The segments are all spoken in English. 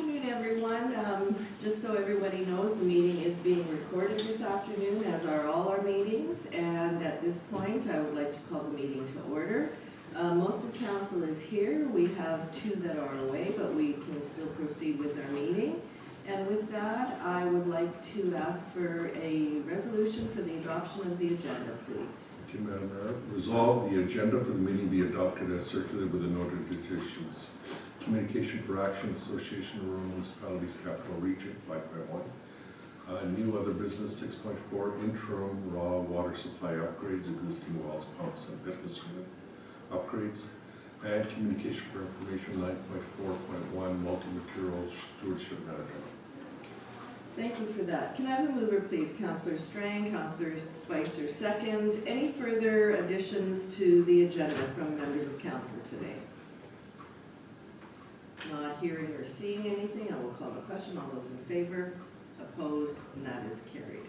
afternoon, everyone. Just so everybody knows, the meeting is being recorded this afternoon, as are all our meetings. And at this point, I would like to call the meeting to order. Most of council is here. We have two that are away, but we can still proceed with our meeting. And with that, I would like to ask for a resolution for the adoption of the agenda, please. Thank you, Madam Mayor. Resolve the agenda for the meeting be adopted as circulated with the notifications. Communication for Action Association of Rural Municipalities Capital Region 5.1. New other business 6.4 interim raw water supply upgrades, existing wells, pumps, and pitless unit upgrades. And communication for information 9.4.1 multi-material stewardship management. Thank you for that. Can I have a mover, please? Councillor Strang, Councillor Spicer seconds. Any further additions to the agenda from members of council today? Not hearing or seeing anything, I will call the question. All those in favor? Opposed? And that is carried.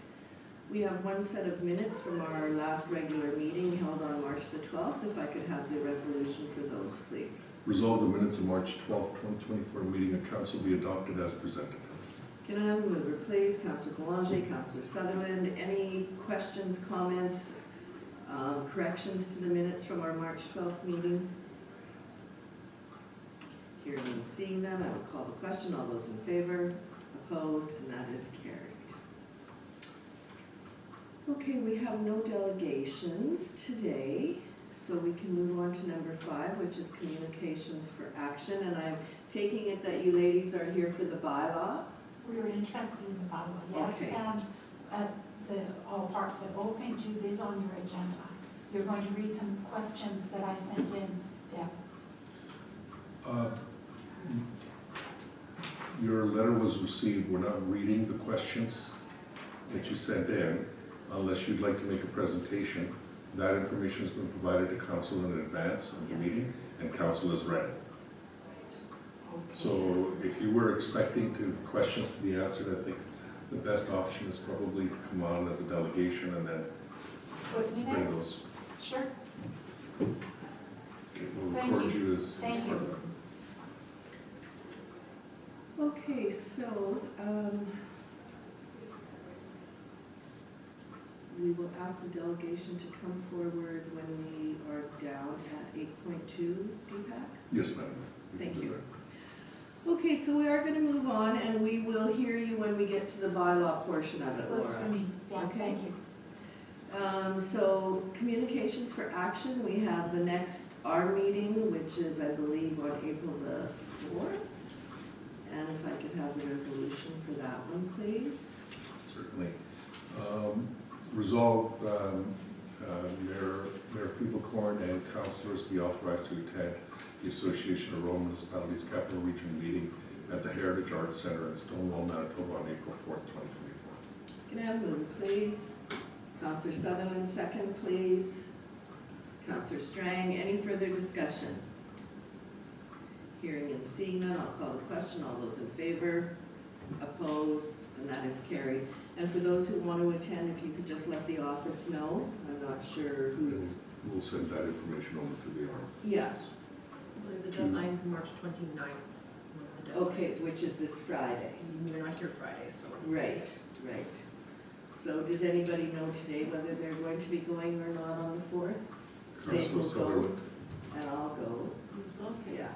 We have one set of minutes from our last regular meeting held on March the 12th. If I could have the resolution for those, please. Resolve the minutes of March 12th, 2024 meeting of council be adopted as presented. Can I have a mover, please? Councillor Boulanger, Councillor Sutherland. Any questions, comments, corrections to the minutes from our March 12th meeting? Hearing and seeing none, I will call the question. All those in favor? Opposed? And that is carried. Okay, we have no delegations today, so we can move on to number 5, which is communications for action. And I'm taking it that you ladies are here for the bylaw. We were interested in the bylaw, yes, Okay. and all parts of it. Old St. Jude's is on your agenda. You're going to read some questions that I sent in, Deb. Your letter was received. We're not reading the questions that you sent in unless you'd like to make a presentation. That information has been provided to council in advance of the meeting, and council has read it. So if you were expecting questions to be answered, I think the best option is probably to come on as a delegation and then Put me bring there? those. Sure. Okay, we'll Thank record you. you as Thank part of you. that. Okay, so we will ask the delegation to come forward when we are down at 8.2, Deepak. Yes, madam. We can Thank do you. that. Okay, so we are going to move on, and we will hear you when we get to the bylaw portion of it, Works for Laura. me. Yeah, Okay. thank you. So communications for action, we have the next our meeting, which is, I believe, on April the 4th. And if I could have the resolution for that one, please. Certainly. Resolve Mayor Feeblecorn and councillors be authorized to attend the Association of Rural Municipalities Capital Region meeting at the Heritage Arts Centre in Stonewall, Manitoba on April 4th, 2024. Can I have a move, please? Councillor Sutherland, second, please. Councillor Strang, any further discussion? Hearing and seeing none, I'll call the question. All those in favor? Opposed? And that is carried. And for those who want to attend, if you could just let the office know. I'm not sure who's... And we'll send that information over to the arm. Yeah, The deadline's March 29th. Was the deadline. okay, which is this Friday. You're not here Friday, so. Right, right. So does anybody know today whether they're going to be going or not on the 4th? They Councillor will go, Sutherland. and I'll go. Okay. Yeah.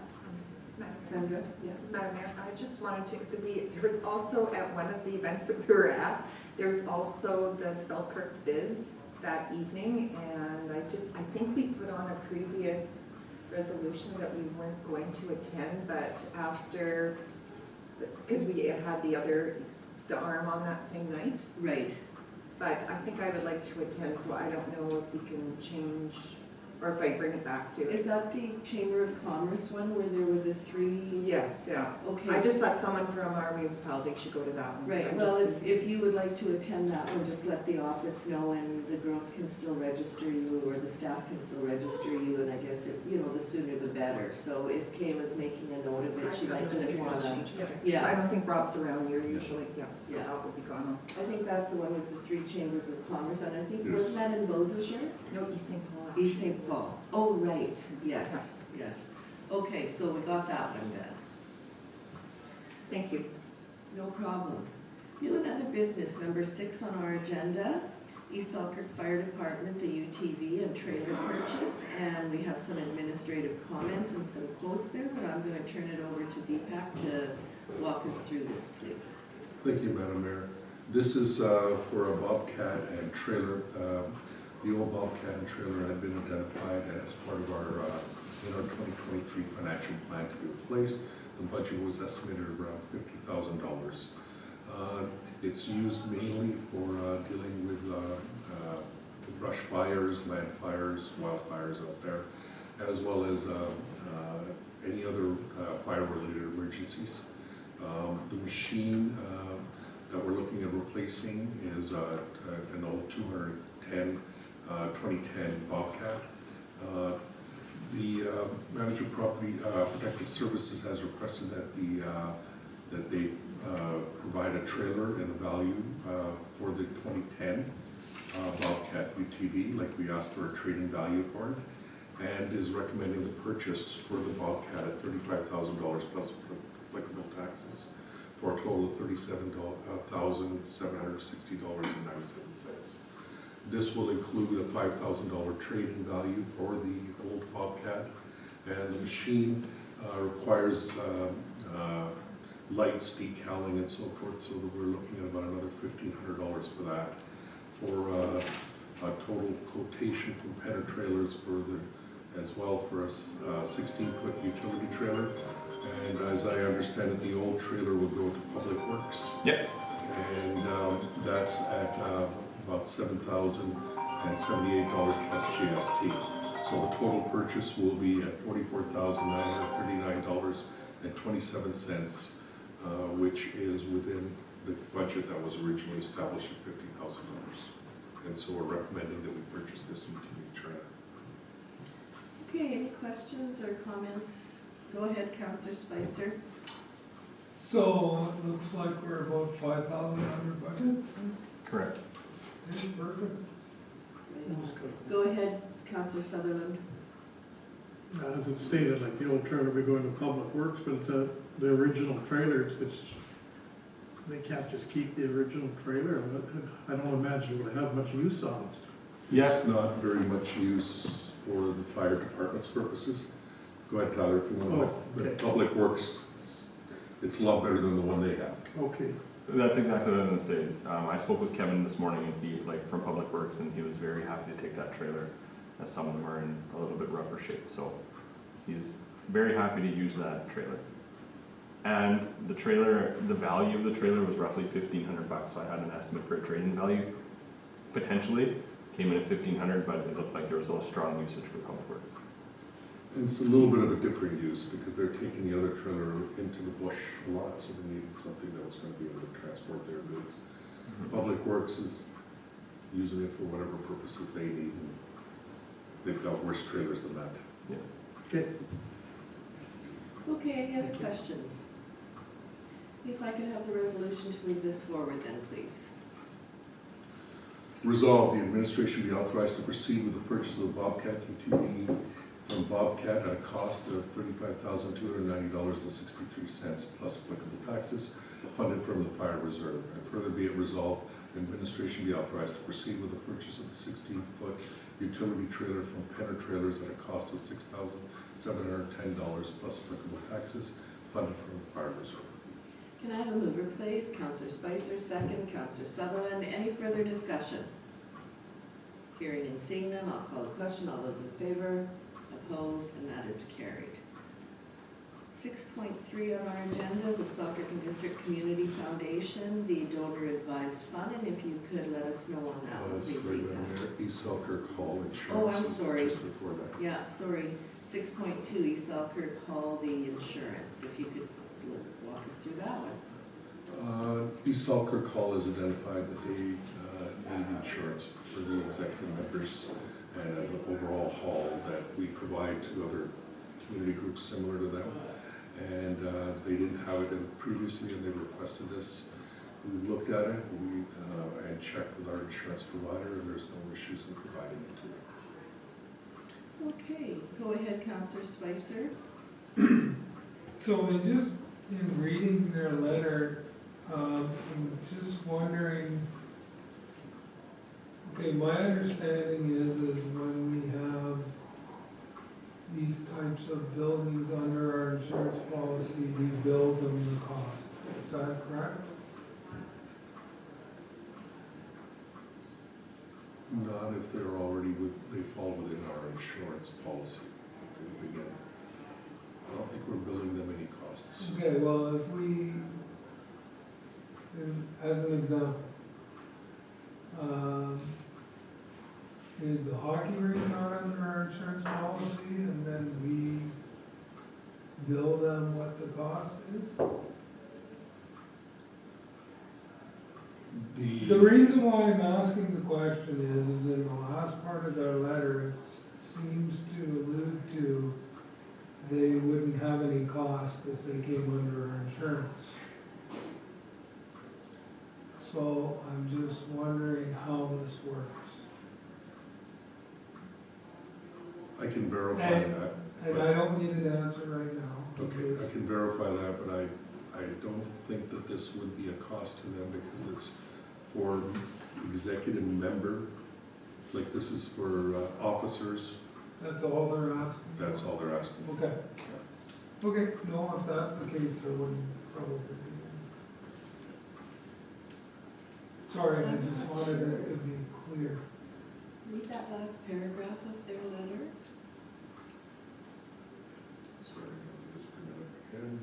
Madam Sandra? Yeah. Mayor, I just wanted to, there was also at one of the events that we were at, there's also the Selkirk Biz that evening, and I think we put on a previous resolution that we weren't going to attend, but after, because we had the arm on that same night, Right. but I think I would like to attend, so I don't know if we can change, or if I bring it back to Is it. that the Chamber of Commerce one where there were the 3? Yes, yeah. Okay. I just thought someone from our municipality should go to that one. Right, well, if you would like to attend that one, just let the office know, and the girls can still register you, or the staff can still register you, and I guess, the sooner the better. So if Kay was making a note of it, she might just want to... I Yeah, don't think Rob's around here usually, so Yeah. Rob will be gone. I think that's the one with the 3 chambers of commerce, and I think, Yes. wasn't that in Beausejour? No, East St. Paul. East St. Paul. Oh, right, yes, yes. Okay, so we got that one done. Thank you. No problem. New and other business, number 6 on our agenda, East Selkirk Fire Department, the UTV and trailer purchase, and we have some administrative comments and some quotes there, but I'm going to turn it over to Deepak to walk us through this, please. Thank you, Madam Mayor. This is for a Bobcat and trailer. The old Bobcat and trailer had been identified as part of our in our 2023 financial plan to be replaced. The budget was estimated around $50,000. It's used mainly for dealing with brush fires, land fires, wildfires out there, as well as any other fire-related emergencies. The machine that we're looking at replacing is an old 2010 Bobcat. The Manager of Property Protective Services has requested that they provide a trailer and a value for the 2010 Bobcat UTV, like we asked for a trade-in value for it, and is recommending the purchase for the Bobcat at $35,000 plus applicable taxes, for a total of $37,760.97. This will include a $5,000 trade-in value for the old Bobcat, and the machine requires lights, decaling, and so forth, so that we're looking at about another $1,500 for that, for a total quotation from Penner Trailers as well for a 16-foot utility trailer. And as I understand it, the old trailer will go to Public Works. Yep. And that's at about $7,078 plus GST. So the total purchase will be at $44,939.27, which is within the budget that was originally established at $50,000. And so we're recommending that we purchase this UTV trailer. Okay, any questions or comments? Go ahead, Councillor Spicer. So it looks like we're about 5,000 under budget. Correct. Okay, perfect. Go ahead, Councillor Sutherland. As it stated, like the old trailer will be going to Public Works, but the original trailers, they can't just keep the original trailer. I don't imagine we'll have much use on it. It's not very much use for the fire department's purposes. Go ahead, Tyler, if you want. Oh, But okay. Public Works, it's a lot better than the one they have. Okay. That's exactly what I was going to say. I spoke with Kevin this morning, and from Public Works, and he was very happy to take that trailer, as some of them are in a little bit rougher shape. So he's very happy to use that trailer. And the trailer, the value of the trailer was roughly $1,500. So I had an estimate for a trade-in value. Potentially came in at $1,500, but it looked like there was a strong usage for Public Works. And it's a little bit of a different use because they're taking the other trailer into the bush a lot, so they needed something that was going to be able to transport their goods. Public Works is using it for whatever purposes they need, and they've got worse trailers than that. Yeah. Okay. Okay, any other questions? If I could have the resolution to move this forward then, please. Resolved, the administration be authorized to proceed with the purchase of the Bobcat UTV from Bobcat at a cost of $35,290.63 plus applicable taxes, funded from the Fire Reserve. And further be it resolved, the administration be authorized to proceed with the purchase of the 16-foot utility trailer from Penner Trailers at a cost of $6,710 plus applicable taxes, funded from the Fire Reserve. Can I have a mover, please? Councillor Spicer, second. Councillor Sutherland. Any further discussion? Hearing and seeing none, I'll call the question. All those in favor? Opposed? And that is carried. 6.3 on our agenda, the Selkirk and District Community Foundation, the donor advised fund, and if you could let us know on that one, please. Deepak. East Selkirk Hall Insurance. Oh, I'm sorry. Just before that. Yeah, sorry. 6.2, East Selkirk Hall, the insurance, if you could walk us through that one. East Selkirk Hall has identified that they need insurance for the executive members and as an overall hall that we provide to other community groups similar to them. And they didn't have it previously, and they requested this. We've looked at it and checked with our insurance provider, and there's no issues in providing it to them. Okay, go ahead, Councillor Spicer. So in reading their letter, I'm just wondering, okay, my understanding is when we have these types of buildings under our insurance policy, we bill them the cost. Is that correct? Not if they're already they fall within our insurance policy at the beginning. I don't think we're billing them any costs. Okay, well, if we, as an example, is the hockey rink not under our insurance policy, and then we bill them what the cost is? The reason why I'm asking the question is in the last part of their letter, it seems to allude to they wouldn't have any cost if they came under our insurance. So I'm just wondering how this works. I can verify And- that. And I don't need an answer right now. Okay, I because- can verify that, but I don't think that this would be a cost to them because it's for executive member, like this is for officers, That's all they're asking? that's all they're asking for. Okay. Okay, no, if that's the case, there wouldn't probably be. Sorry, I just wanted it to be clear. Read that last paragraph of their letter. Sorry, I'll just bring it up again.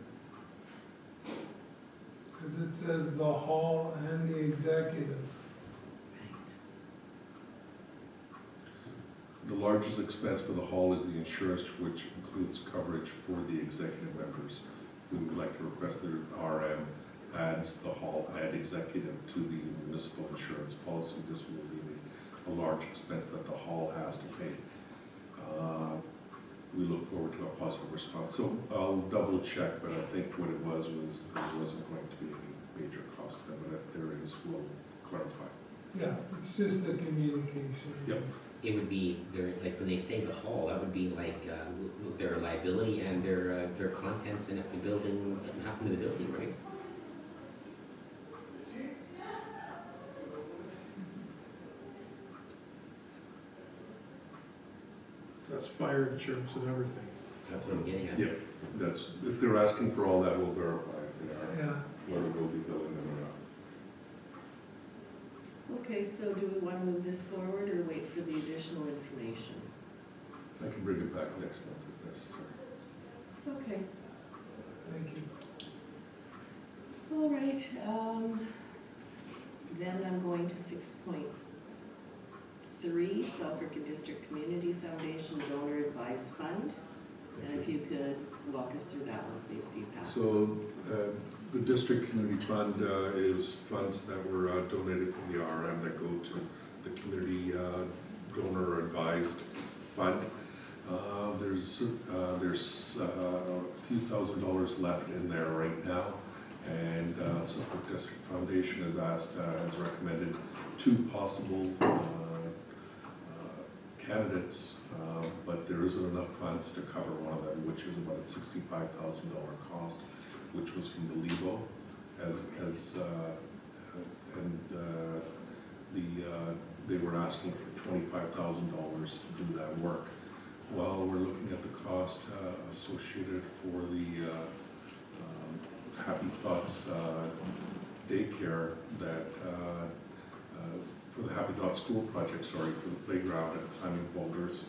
Because it says the hall and the executive. The largest expense for the hall is the insurance, which includes coverage for the executive members. We would like to request that RM adds the hall and executive to the municipal insurance policy. This will be a large expense that the hall has to pay. We look forward to a positive response. So I'll double check, but I think what it was there wasn't going to be any major cost to them, but if there is, we'll clarify. Yeah, it's just a communication. Yep. It would be, their like, when they say the hall, that would be like, their liability and their contents, and if the building, something happened to the building, right? That's fire insurance and everything. That's what I'm getting at. Yep, that's, if they're asking for all that, we'll verify if they are, Yeah, whether we'll be billing them or not. Okay, so do we want to move this forward or wait for the additional information? I can bring it back next month if necessary. Okay, thank you. all right, then I'm going to 6.3, Selkirk District Community Foundation Donor Advised Fund. And if you could walk us through that one, please, Deepak. So the district community fund is funds that were donated from the RM that go to the community donor advised fund. There's a few $1,000s left in there right now, and Selkirk District Foundation has has recommended 2 possible candidates, but there isn't enough funds to cover one of them, which is about a $65,000 cost, which was from the LEVO, they were asking for $25,000 to do that work. Well, we're looking at the cost associated for the Happy Thoughts daycare that for the Happy Thoughts school project, for the playground and climbing boulders,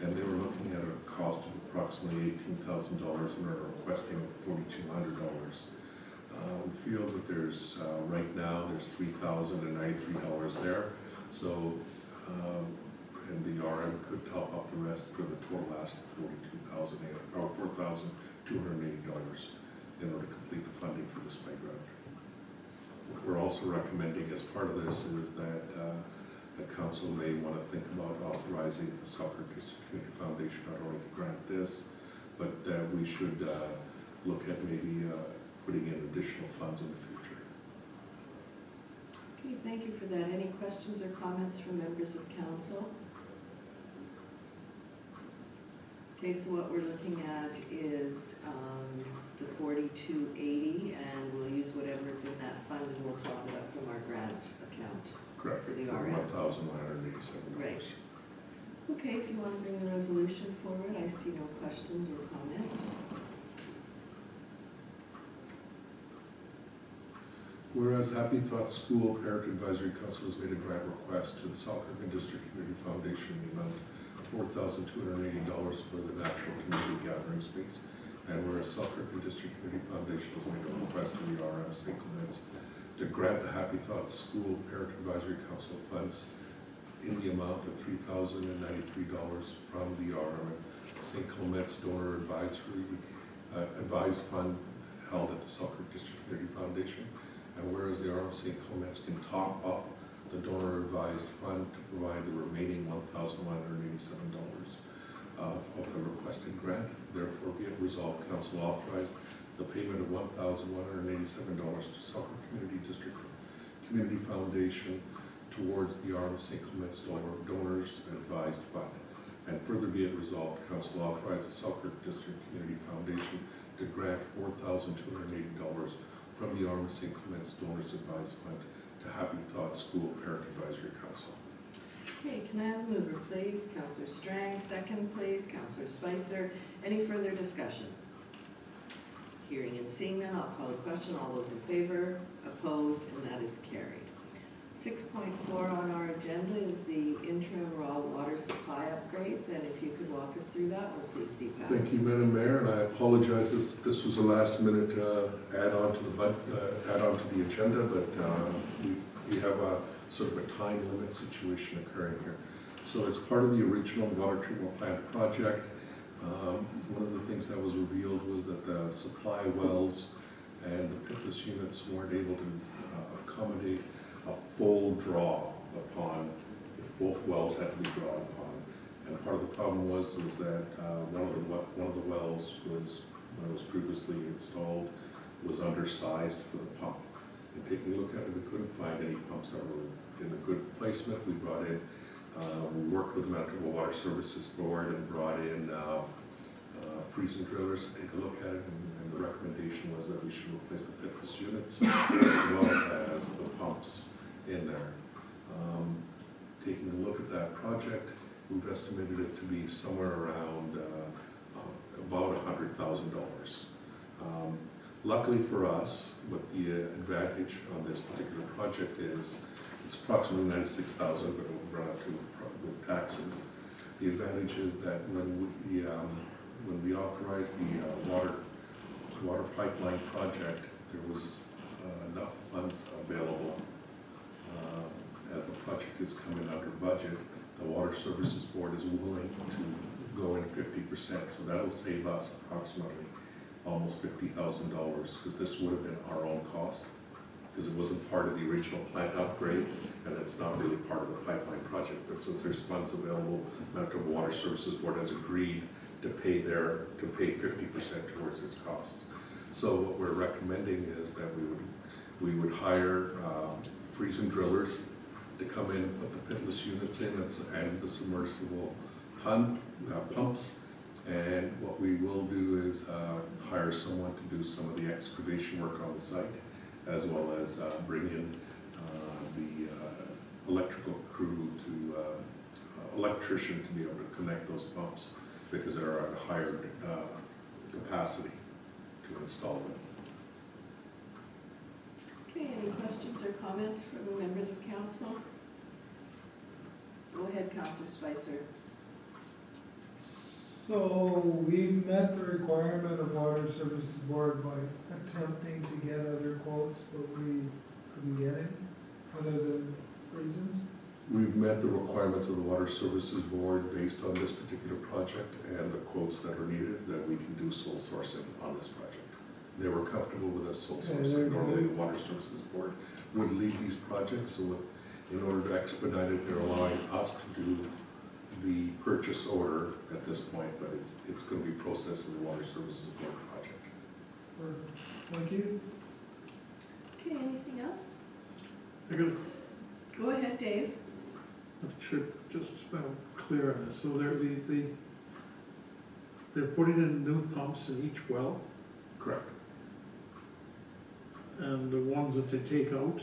and they were looking at a cost of approximately $18,000 and are requesting $4,200. We feel that there's, right now, there's $3,093 there, so, and the RM could top up the rest for the total ask of $4,280 in order to complete the funding for this playground. What we're also recommending as part of this is that the council may want to think about authorizing the Selkirk District Community Foundation not only to grant this, but we should look at maybe putting in additional funds in the future. Okay, thank you for that. Any questions or comments from members of council? Okay, so what we're looking at is the 4280, and will $1,187. Right. Okay, if you want to bring the resolution forward, I see no questions or comments. Whereas Happy Thoughts School Parent Advisory Council has made a grant request to the Selkirk District Community Foundation in the amount of $4,280 for the natural community gathering space. And whereas Selkirk District Community Foundation has made a request to the RM St. Clements to grant the Happy Thoughts School Parent Advisory Council funds in the amount of $3,093 from the RM St. Clements Donor Advised Fund held at the Selkirk District Community Foundation. And whereas the RM St. Clements can top up the donor advised fund to provide the remaining $1,187 of the requested grant, therefore be it resolved, Council authorize the payment of $1,187 to Selkirk Community District Community Foundation towards the RM St. Clements Donors Advised Fund. And further be it resolved, Council authorize the Selkirk District Community Foundation to grant $4,280 from the RM St. Clements Donors Advised Fund to Happy Thoughts School Parent Advisory Council. Okay, can I have a mover, please? Councillor Strang, second, please. Councillor Spicer. Any further discussion? Hearing and seeing none, I'll call the question. All those in favor, opposed, and that is carried. 6.4 on our agenda is the interim raw water supply upgrades, and if you could walk us through that one, please, Deepak. Thank you, Madam Mayor, and I apologize, this was a last-minute add-on to the agenda, but we have a sort of a time limit situation occurring here. So as part of the original water treatment plant project, one of the things that was revealed was that the supply wells and the pitless units weren't able to accommodate a full draw upon, if both wells had to be drawn upon. And part of the problem was that one of the wells was, when it was previously installed, was undersized for the pump. And taking a look at it, we couldn't find any pumps that were in a good placement. We brought in, we worked with the Manitoba Water Services Board and brought in freezing drillers to take a look at it, and the recommendation was that we should replace the pitless units as well as the pumps in there. Taking a look at that project, we've estimated it to be somewhere around about $100,000. Luckily for us, what the advantage on this particular project is, it's approximately $96,000, but it will run up to with taxes. The advantage is that when we authorized the water pipeline project, there was enough funds available. As the project is coming under budget, the Water Services Board is willing to go in 50%, so that will save us approximately almost $50,000, because this would have been our own cost, because it wasn't part of the original plant upgrade, and it's not really part of the pipeline project. But since there's funds available, Manitoba Water Services Board has agreed to pay 50% towards this cost. So what we're recommending is that we would hire freezing drillers to come in, put the pitless units in, and the submersible pumps. And what we will do is hire someone to do some of the excavation work on the site, as well as bring in the electrical crew electrician to be able to connect those pumps, because they're at a higher capacity to install them. Okay, any questions or comments from the members of council? Go ahead, Councillor Spicer. So we met the requirement of Water Services Board by attempting to get other quotes, but we couldn't get any, other than reasons. We've met the requirements of the Water Services Board based on this particular project and the quotes that are needed, that we can do sole sourcing on this project. They were comfortable with us sole sourcing. Normally the Water Services Board would lead these projects, so in order to expedite it, they're allowing us to do the purchase order at this point, but it's going to be processed in the Water Services Board project. Perfect. Thank you. Okay, anything else? I got Go ahead, Dave. I should just about clear on this. So they're putting in new pumps in each well, Correct. and the ones that they take out,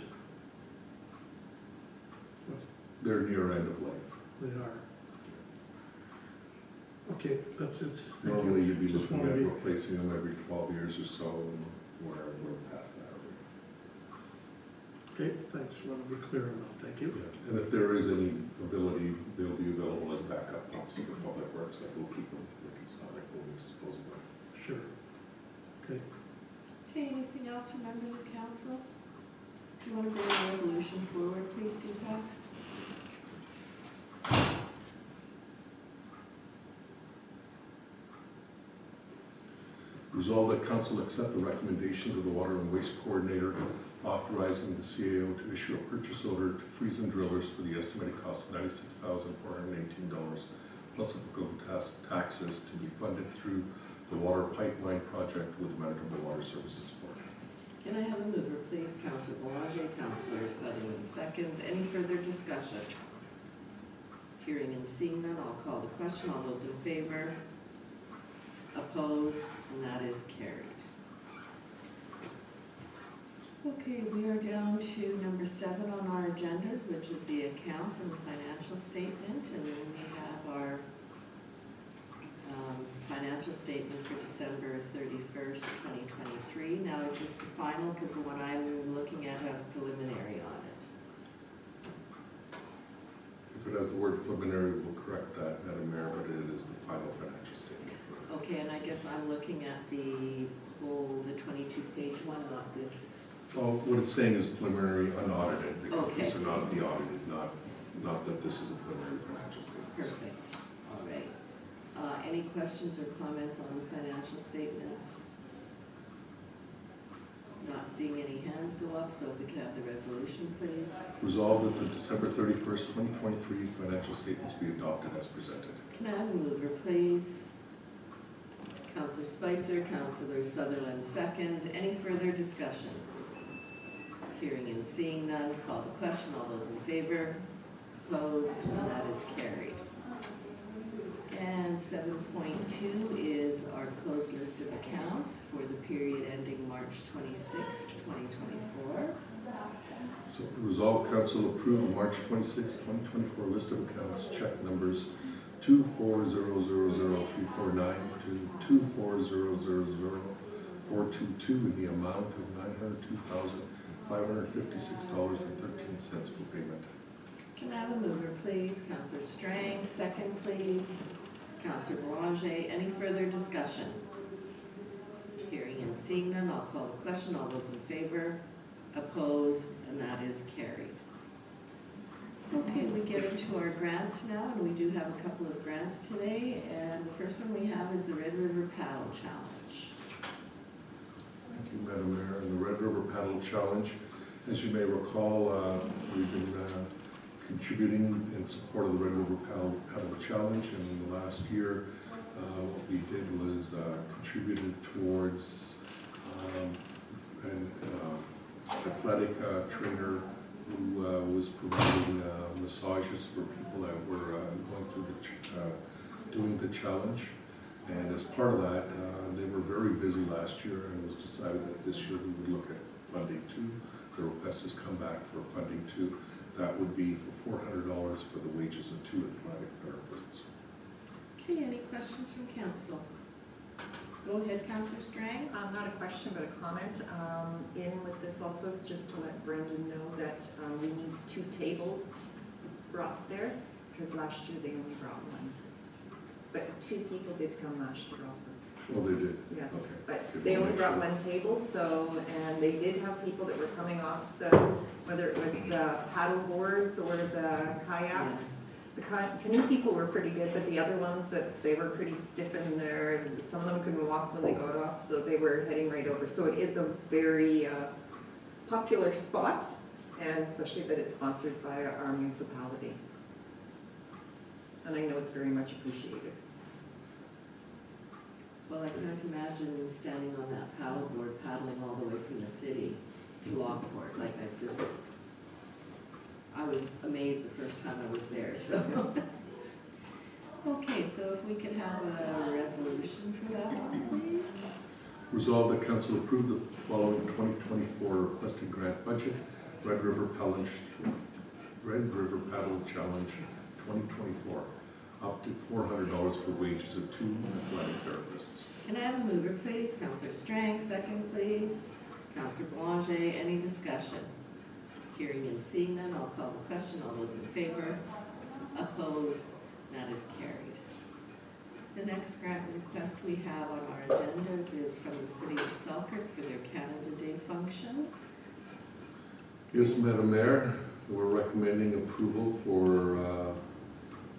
They're near end of life. They are. Okay, that's it. Thank you. Normally, you'd be Just looking wanna at be- replacing them every 12 years or so, and we're past that already. Okay, thanks, want to be clear on that, thank you. Yeah, and if there is any ability, they'll be available as backup pumps for public works, that will keep them, like it's not like we'll dispose of them. Sure. Okay, Okay, anything else from members of council? If you want to bring a resolution forward, please, Deepak. Resolved that council accept the recommendations of the Water and Waste Coordinator authorizing the CAO to issue a purchase order to Friesen Drillers for the estimated cost of $96,418 plus applicable taxes to be funded through the water pipeline project with the Manitoba Water Services Board. Can I have a mover, please? Councillor Boulanger, Councillor Sutherland seconds. Any further discussion? Hearing and seeing none, I'll call the question. All those in favor? Opposed? And that is carried. Okay, we are down to number 7 on our agendas, which is the accounts and the financial statement. And then we have our financial statement for December 31st, 2023. Now, is this the final? Because the one I'm looking at has preliminary on it. If it has the word preliminary, we'll correct that, Madam Mayor, but it is the final financial statement for Okay, and I guess I'm looking at the 22-page one, not this. Well, what it's saying is preliminary unaudited, because Okay. these are not the audited, not that this is a preliminary financial statement. Perfect, all right. Any questions or comments on the financial statements? Not seeing any hands go up, so if we could have the resolution, please. Resolved that the December 31st, 2023 financial statements be adopted as presented. Can I have a mover, please? Councillor Spicer, Councillor Sutherland seconds. Any further discussion? Hearing and seeing none, call the question. All those in favor? Opposed? And that is carried. And 7.2 is our closed list of accounts for the period ending March 26, 2024. So resolved, council approve the March 26, 2024 list of accounts, check numbers 240000349 to 240000422 in the amount of $902,556.13 for payment. Can I have a mover, please? Councillor Strang, second, please. Councillor Boulanger, any further discussion? Hearing and seeing none, I'll call the question. All those in favor? Opposed? And that is carried. Okay, we get into our grants now, and we do have a couple of grants today. And the first one we have is the Red River Paddle Challenge. Thank you, Madam Mayor. And the Red River Paddle Challenge, as you may recall, we've been contributing in support of the Red River Paddle Challenge, and in the last year, what we did was contributed towards an athletic trainer who was providing massages for people that were going through doing the challenge. And as part of that, they were very busy last year, and it was decided that this year we would look at funding too. The request has come back for funding too. That would be for $400 for the wages of 2 athletic therapists. Okay, any questions from council? Go ahead, Councillor Strang. Not a question, but a comment. In with this also, just to let Brendan know that we need 2 tables brought there, because last year they only brought 1. But 2 people did come last year also. Well, they did. Yes, Okay. but Good, they we'll only make brought sure. 1 table, so, and they did have people that were coming off the, whether it was the paddle boards or the kayaks. The canoe people were pretty good, but the other ones that they were pretty stiff in there, and some of them couldn't walk when they got off, so they were heading right over. So it is a very popular spot, and especially that it's sponsored by our municipality. And I know it's very much appreciated. Well, I can't imagine standing on that paddleboard paddling all the way from the city to Lockport. Like, I was amazed the first time I was there, so. Okay, so if we could have a resolution for that one, please. Resolved that council approve the following 2024 requested grant budget, Red River Red River Paddle Challenge 2024, up to $400 for wages of 2 athletic therapists. Can I have a mover, please? Counselor Strang, second, please. Counselor Boulanger, any discussion? Hearing and seeing none, I'll call the question. All those in favor? Opposed? That is carried. The next grant request we have on our agendas is from the City of Selkirk for their Canada Day function. Yes, Madam Mayor, we're recommending approval for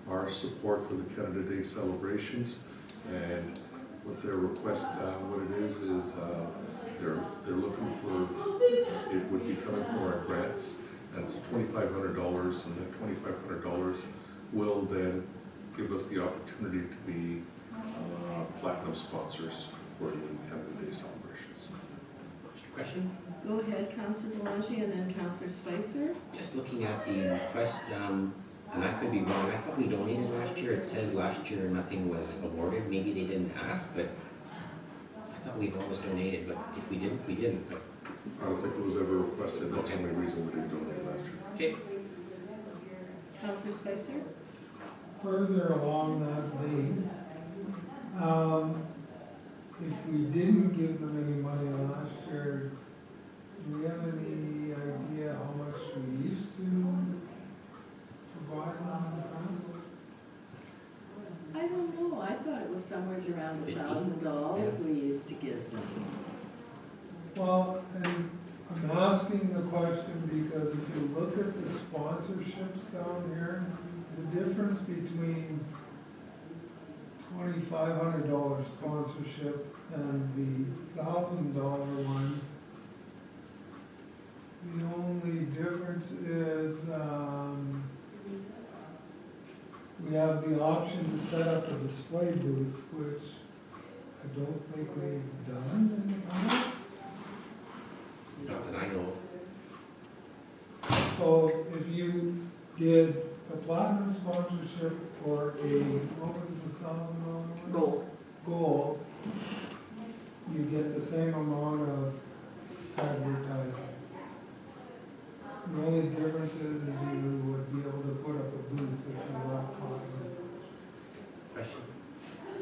our support for the Canada Day celebrations. And what their request, what it is they're looking for, it would be coming from our grants, and it's $2,500, and that $2,500 will then give us the opportunity to be platinum sponsors for the Canada Day celebrations. Question? Go ahead, Counselor Boulanger, and then Counselor Spicer. Just looking at the request, and I could be wrong, I thought we donated last year. It says last year nothing was awarded. Maybe they didn't ask, but I thought we've always donated, but if we didn't, we didn't. But I don't think it was ever requested, that's the only reason we didn't donate last year. okay. Counselor Spicer? Further along that vein, if we didn't give them any money last year, do we have any idea how much we used to provide them in the past? I don't know. I thought it was somewhere around $1,000 we used to give them. Well, and I'm asking the question because if you look at the sponsorships down here, the difference between $2,500 sponsorship and the $1,000 one, the only difference is we have the option to set up a display booth, which I don't think we've done in the past. Not that I know. So if you did a platinum sponsorship or what was the $1,000 one? Gold. Gold, you get the same amount of advertising. The only difference is you would be able to put up a booth if you want to. Question?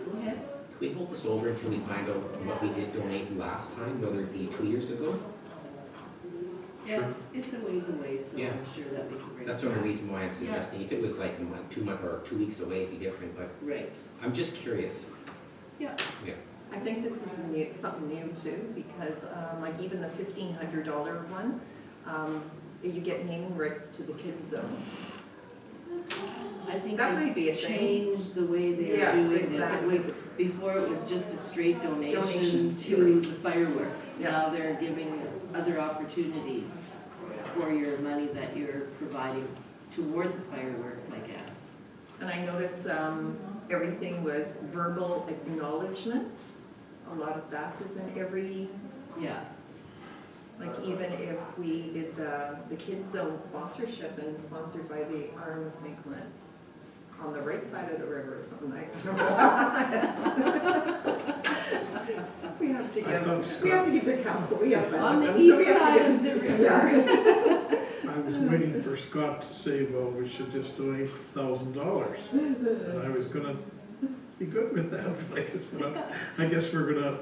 Go ahead. Can we hold this over until we find out what we did donate last time, whether it be 2 years ago? Yeah, it's a ways away, so Yeah. I'm sure that we can bring it That's the only back. reason why I'm suggesting. If it was like a month, 2 months, or 2 weeks away, it'd be different, but Right. I'm just curious. Yeah. Yeah. I think this is something new too, because like even the $1,500 one, you get naming rights to the kids zone. I think That they might be a thing. changed the way they are Yes, doing this. exactly. It was, before it was just a straight donation Donation, to the fireworks. Yeah. Now they're giving other opportunities for your money that you're providing toward the fireworks, I guess. And I noticed everything was verbal acknowledgement. A lot of that is in every, Yeah. like even if we did the kids zone sponsorship and sponsored by the Arm of St. Clements on the right side of the river or something like that. We have to give the council, we have to. On the so east we have to side give- of the river. Yeah. I was waiting for Scott to say, well, we should just donate $1,000. And I was gonna be good with that, but I guess we're gonna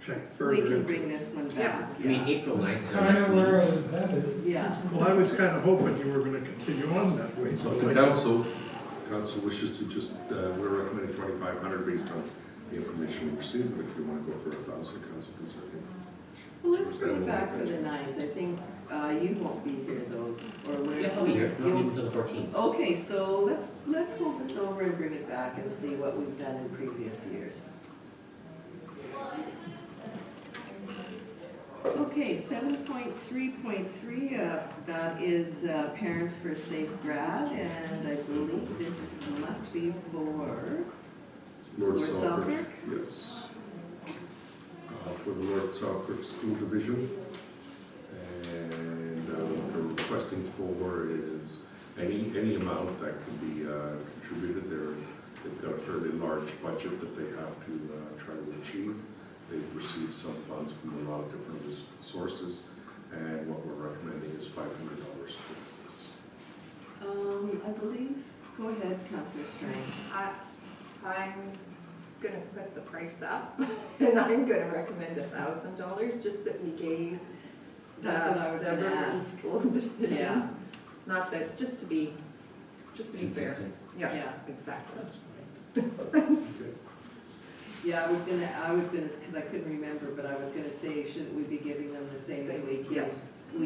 check further. We can into bring it. this one Yeah. back. I mean, April 9th is our Kind next of where I meeting. was headed. Yeah. Well, I was kinda hoping you were gonna continue on that way. So the council wishes to just, we're recommending 2,500 based on the information we received, but if you want to go for 1,000, council can certainly. Well, let's bring it back for the 9th. I think you won't be here though, or we're. Yeah, I'll be here, not you'll- even until the 14th. Okay, so let's hold this over and bring it back and see what we've done in previous years. Okay, 7.3.3, that is Parents for Safe Grad, and I believe this must be for Lord Selkirk? Yes. For the Lord Selkirk School Division. And what they're requesting for is any amount that can be contributed. They've got a fairly large budget that they have to try to achieve. They've received some funds from a lot of different sources, and what we're recommending is $500 towards this. I believe. Go ahead, Councillor Strang. I'm gonna put the price up, and I'm gonna recommend $1,000, just that we gave That's what I was the gonna River ask. East School Division. Yeah. Not that, just to be fair. Consistent. Yeah, Yeah. exactly. Okay. Yeah, I was gonna, because I couldn't remember, but I was gonna say, shouldn't we be giving them the same as we Yes.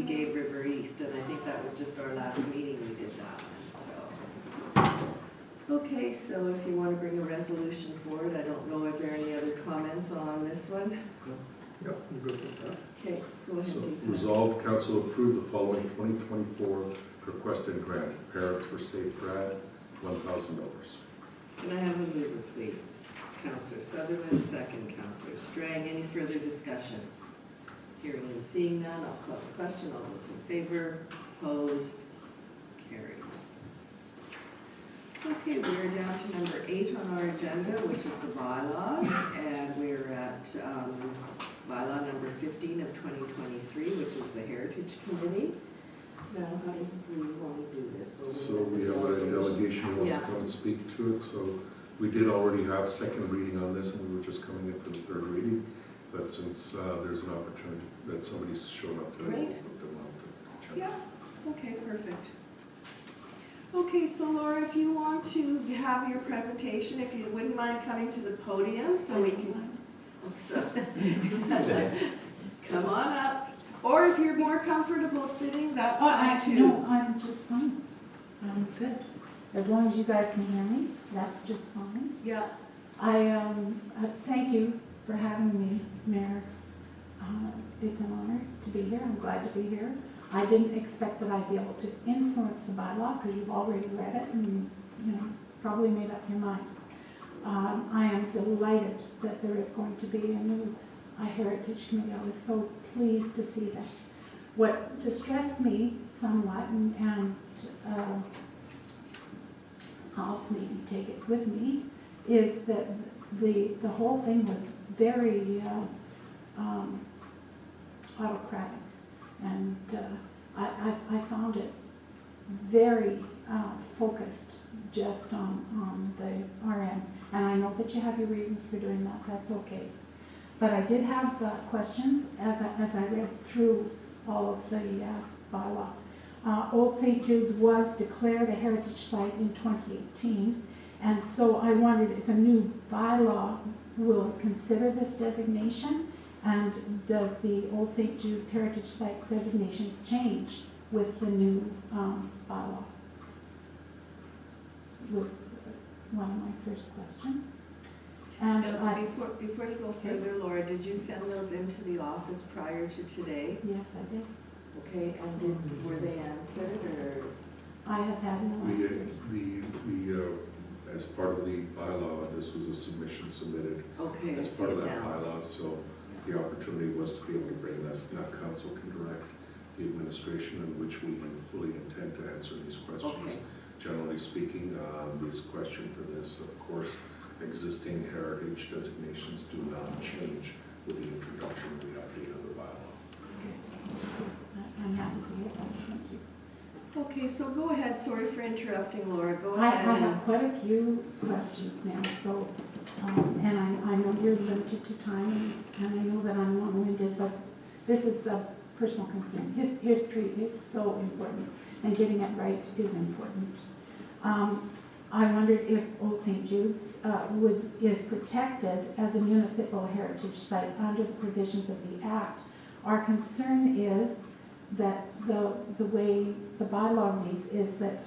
gave River East? And I think that was just our last meeting we did that one, so. Okay, so if you want to bring a resolution forward, I don't know, is there any other comments on this one? Yep, I'm good with that. Okay, go ahead, So Deepa. resolved, council approve the following 2024 requested grant, Parents for Safe Grad, $1,000. Can I have a mover, please? Councillor Sutherland, second. Councillor Strang. Any further discussion? Hearing and seeing none, I'll call the question. All those in favor, opposed, carried. Okay, we're down to number 8 on our agenda, which is the bylaws, and we're at bylaw number 15 of 2023, which is the Heritage Committee. Now, how do we want to do this? Will So we have a delegation who wants to Yeah. come and speak to it, so we did already have second reading on this, and we were just coming in for the third reading. But since there's an opportunity that somebody's shown up today, we'll Great. put them on the agenda. Yeah, okay, perfect. Okay, so Laura, if you want to have your presentation, if you wouldn't mind coming to the podium so we can, so, come on up. Or if you're more comfortable sitting, that's Oh, fine actually, too. no, I'm just fine. I'm good. As long as you guys can hear me, that's just fine. Yeah, I thank you for having me, Mayor. It's an honor to be here. I'm glad to be here. I didn't expect that I'd be able to influence the bylaw because you've already read it and, probably made up your minds. I am delighted that there is going to be a new Heritage Committee. I was so pleased to see that. What distressed me somewhat, and I'll maybe take it with me, is that the whole thing was very autocratic, and I found it very focused just on the RM. And I know that you have your reasons for doing that, that's okay. But I did have questions as I read through all of the bylaw. Old St. Jude's was declared a heritage site in 2018, and so I wondered if a new bylaw will consider this designation, and does the Old St. Jude's heritage site designation change with the new bylaw? Was one of my first questions. And before you go further, Laura, did you send those into the office prior to today? yes, I did. Okay, and were they answered, or? I have had no answers. As part of the bylaw, this was a submission submitted Okay, I as see part of it that now. bylaw, so the opportunity was to be able to bring this. Now council can direct the administration in which we fully intend to answer these questions. Okay. Generally speaking, this question for this, of course, existing heritage designations do not change with the introduction of the update of the bylaw. I'm happy to hear that, thank you. Okay, so go ahead, sorry for interrupting, Laura, go I ahead. have quite a few questions now, so, and I know you're limited to time, and I know that I'm long-winded, but this is a personal concern. History is so important, and getting it right is important. I wondered if Old St. Jude's is protected as a municipal heritage site under the provisions of the Act. Our concern is that the way the bylaw reads is that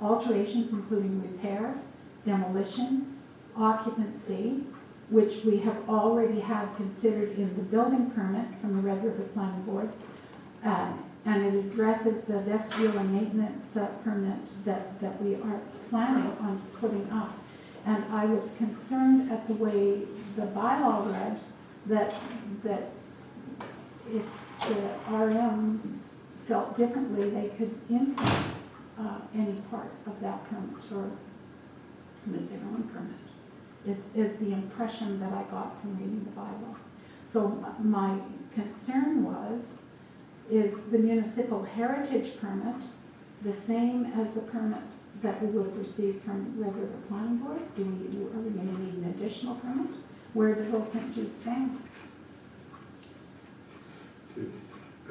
alterations including repair, demolition, occupancy, which we have already had considered in the building permit from the Red River Planning Board, and it addresses the vestibule and maintenance permit that we are planning on putting up. And I was concerned at the way the bylaw read that if the RM felt differently, they could influence any part of that permit or with their own permit, is the impression that I got from reading the bylaw. So my concern is the municipal heritage permit the same as the permit that we would have received from Red River Planning Board? Are we gonna need an additional permit? Where does Old St. Jude stand? Okay.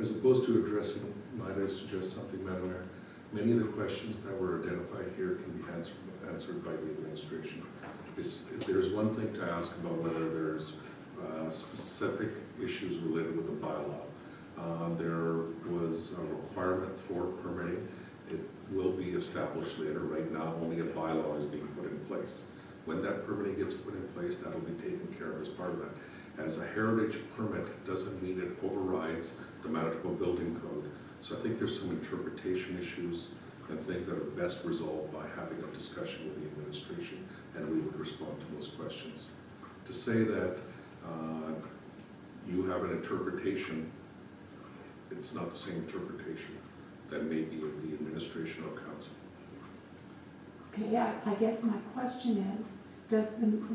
As opposed to addressing, might I suggest something, Madam Mayor? Many of the questions that were identified here can be answered by the administration. If there's one thing to ask about whether there's specific issues related with the bylaw. There was a requirement for permitting. It will be established later. Right now, only a bylaw is being put in place. When that permitting gets put in place, that'll be taken care of as part of that. As a heritage permit doesn't mean it overrides the Manitoba Building Code. So I think there's some interpretation issues and things that are best resolved by having a discussion with the administration, and we would respond to those questions. To say that you have an interpretation, it's not the same interpretation that may be of the administration or council. Okay, I guess my question is,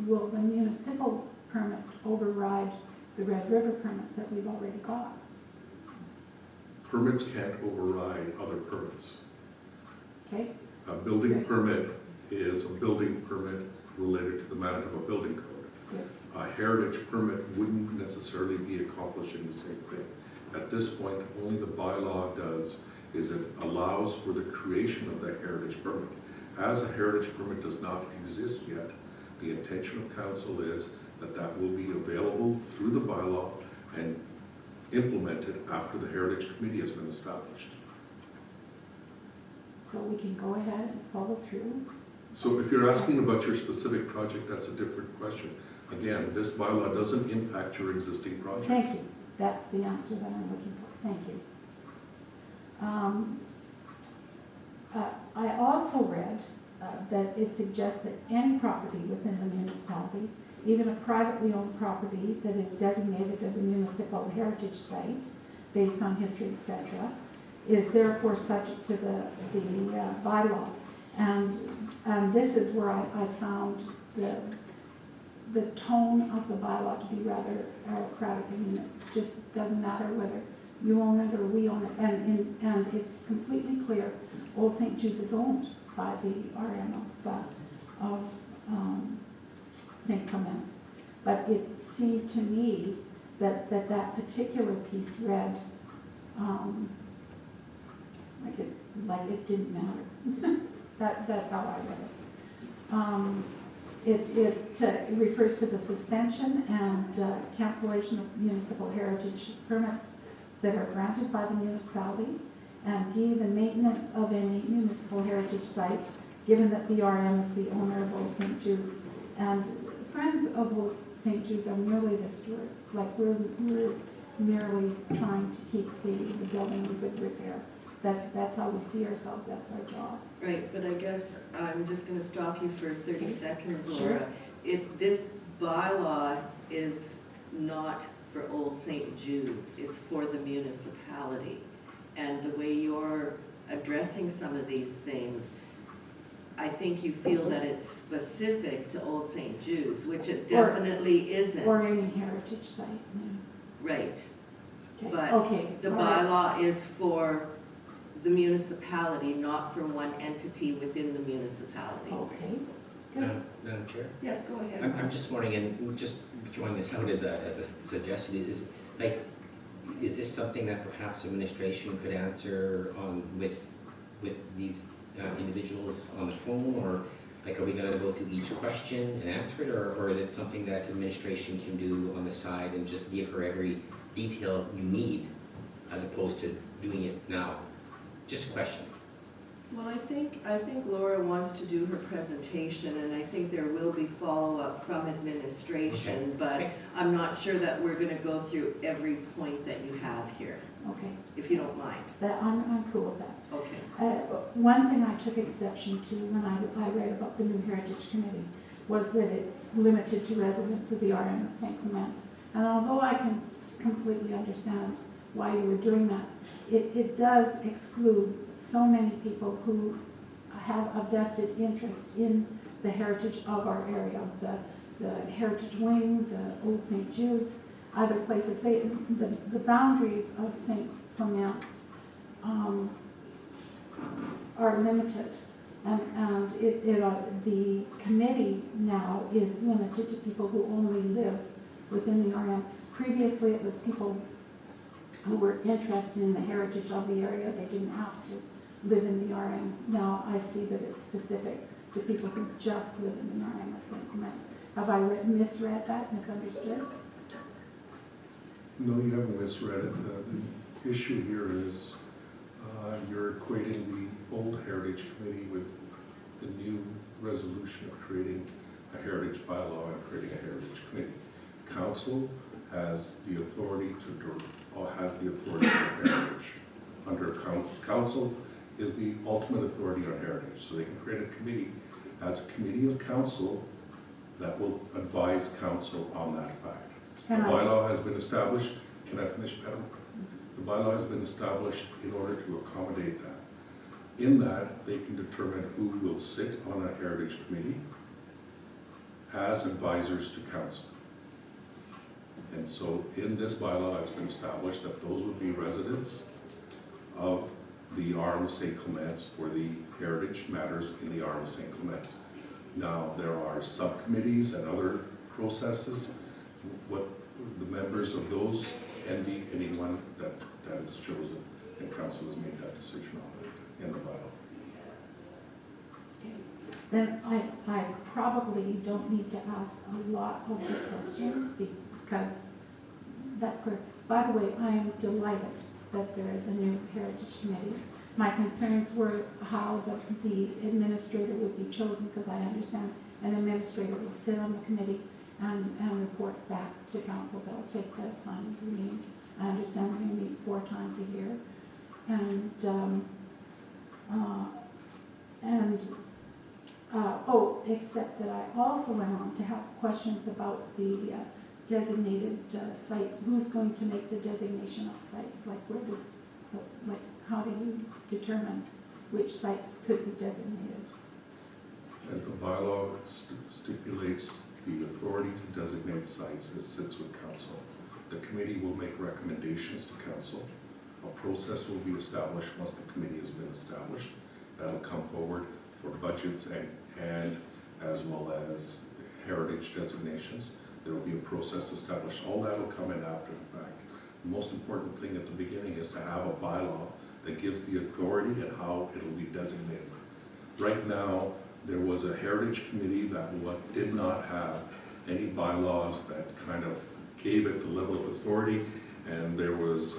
will the municipal permit override the Red River permit that we've already got? Permits can't override other permits. Okay, A building Okay. permit is a building permit related to the Manitoba Building Code. good. A heritage permit wouldn't necessarily be accomplishing the same thing. At this point, only the bylaw does is it allows for the creation of that heritage permit. As a heritage permit does not exist yet, the intention of council is that that will be available through the bylaw and implemented after the Heritage Committee has been established. So we can go ahead and follow through. So if you're asking about your specific project, that's a different question. Again, this bylaw doesn't impact your existing project. Thank you. That's the answer that I'm looking for. Thank you. I also read that it suggests that any property within the municipality, even a privately owned property that is designated as a municipal heritage site based on history, etc., is therefore subject to the bylaw. And this is where I found the tone of the bylaw to be rather aristocratic. I mean, it just doesn't matter whether you own it or we own it. And it's completely clear Old St. Jude's is owned by the RM of St. Clements. But it seemed to me that particular piece read like it didn't matter. That's how I read it. It refers to the suspension and cancellation of municipal heritage permits that are granted by the municipality, and D, the maintenance of any municipal heritage site, given that the RM is the owner of Old St. Jude's. And Friends of Old St. Jude's are merely the stewards, like we're merely trying to keep the building in good repair. That's how we see ourselves, that's our job. Right, but I guess I'm just gonna stop you for 30 seconds, Sure. Laura. This bylaw is not for Old St. Jude's, it's for the municipality. And the way you're addressing some of these things, I think you feel that it's specific to Old St. Jude's, which it definitely isn't. Or any heritage site, yeah. Right, Okay. But Okay. the all right. bylaw is for the municipality, not for one entity within the municipality. Okay, good. Madam Chair? Yes, go ahead. I'm just wondering, and just throwing this out as a suggestion, is this something that perhaps administration could answer on with these individuals on the phone, or are we gonna go through each question and answer it, or is it something that administration can do on the side and just give her every detail you need, as opposed to doing it now? Just a question. Well, I think Laura wants to do her presentation, and I think there will be follow-up from administration, Okay. but Okay. I'm not sure that we're gonna go through every point that you have here, Okay, if you don't mind. I'm cool with that. Okay. One thing I took exception to when I read about the new Heritage Committee was that it's limited to residents of the RM of St. Clements. And although I can completely understand why you were doing that, it does exclude so many people who have a vested interest in the heritage of our area, the Heritage Wing, the Old St. Jude's, other places. The boundaries of St. Clements are limited, and And the committee now is limited to people who only live within the RM. Previously, it was people who were interested in the heritage of the area. They didn't have to live in the RM. Now I see that it's specific to people who just live in the RM of St. Clements. Have I misread that, misunderstood? No, you haven't misread it. The issue here is you're equating the old Heritage Committee with the new resolution of creating a heritage bylaw and creating a heritage committee. Council has the authority on heritage. Under council is the ultimate authority on heritage. So they can create a committee as a committee of council that will advise council on that fact. The bylaw has been established. Can I finish, Madam? The bylaw has been established in order to accommodate that. In that, they can determine who will sit on a heritage committee as advisors to council. And so in this bylaw, it's been established that those would be residents of the RM of St. Clements for the heritage matters in the RM of St. Clements. Now, there are subcommittees and other processes. What the members of those can be anyone that is chosen, and council has made that decision on it in the bylaw. Okay. Then I probably don't need to ask a lot of the questions because that's clear. By the way, I am delighted that there is a new Heritage Committee. My concerns were how the administrator would be chosen, because I understand an administrator will sit on the committee and report back to council. They'll take the findings of the meeting. I understand we're going to meet 4 times a year. Except that I also went on to have questions about the designated sites. Who's going to make the designation of sites? How do you determine which sites could be designated? As the bylaw stipulates, the authority to designate sites sits with council. The committee will make recommendations to council. A process will be established once the committee has been established. That'll come forward for budgets and as well as heritage designations. There will be a process established. All that will come in after the fact. The most important thing at the beginning is to have a bylaw that gives the authority and how it will be designated. Right now, there was a heritage committee that did not have any bylaws that kind of gave it the level of authority, and it was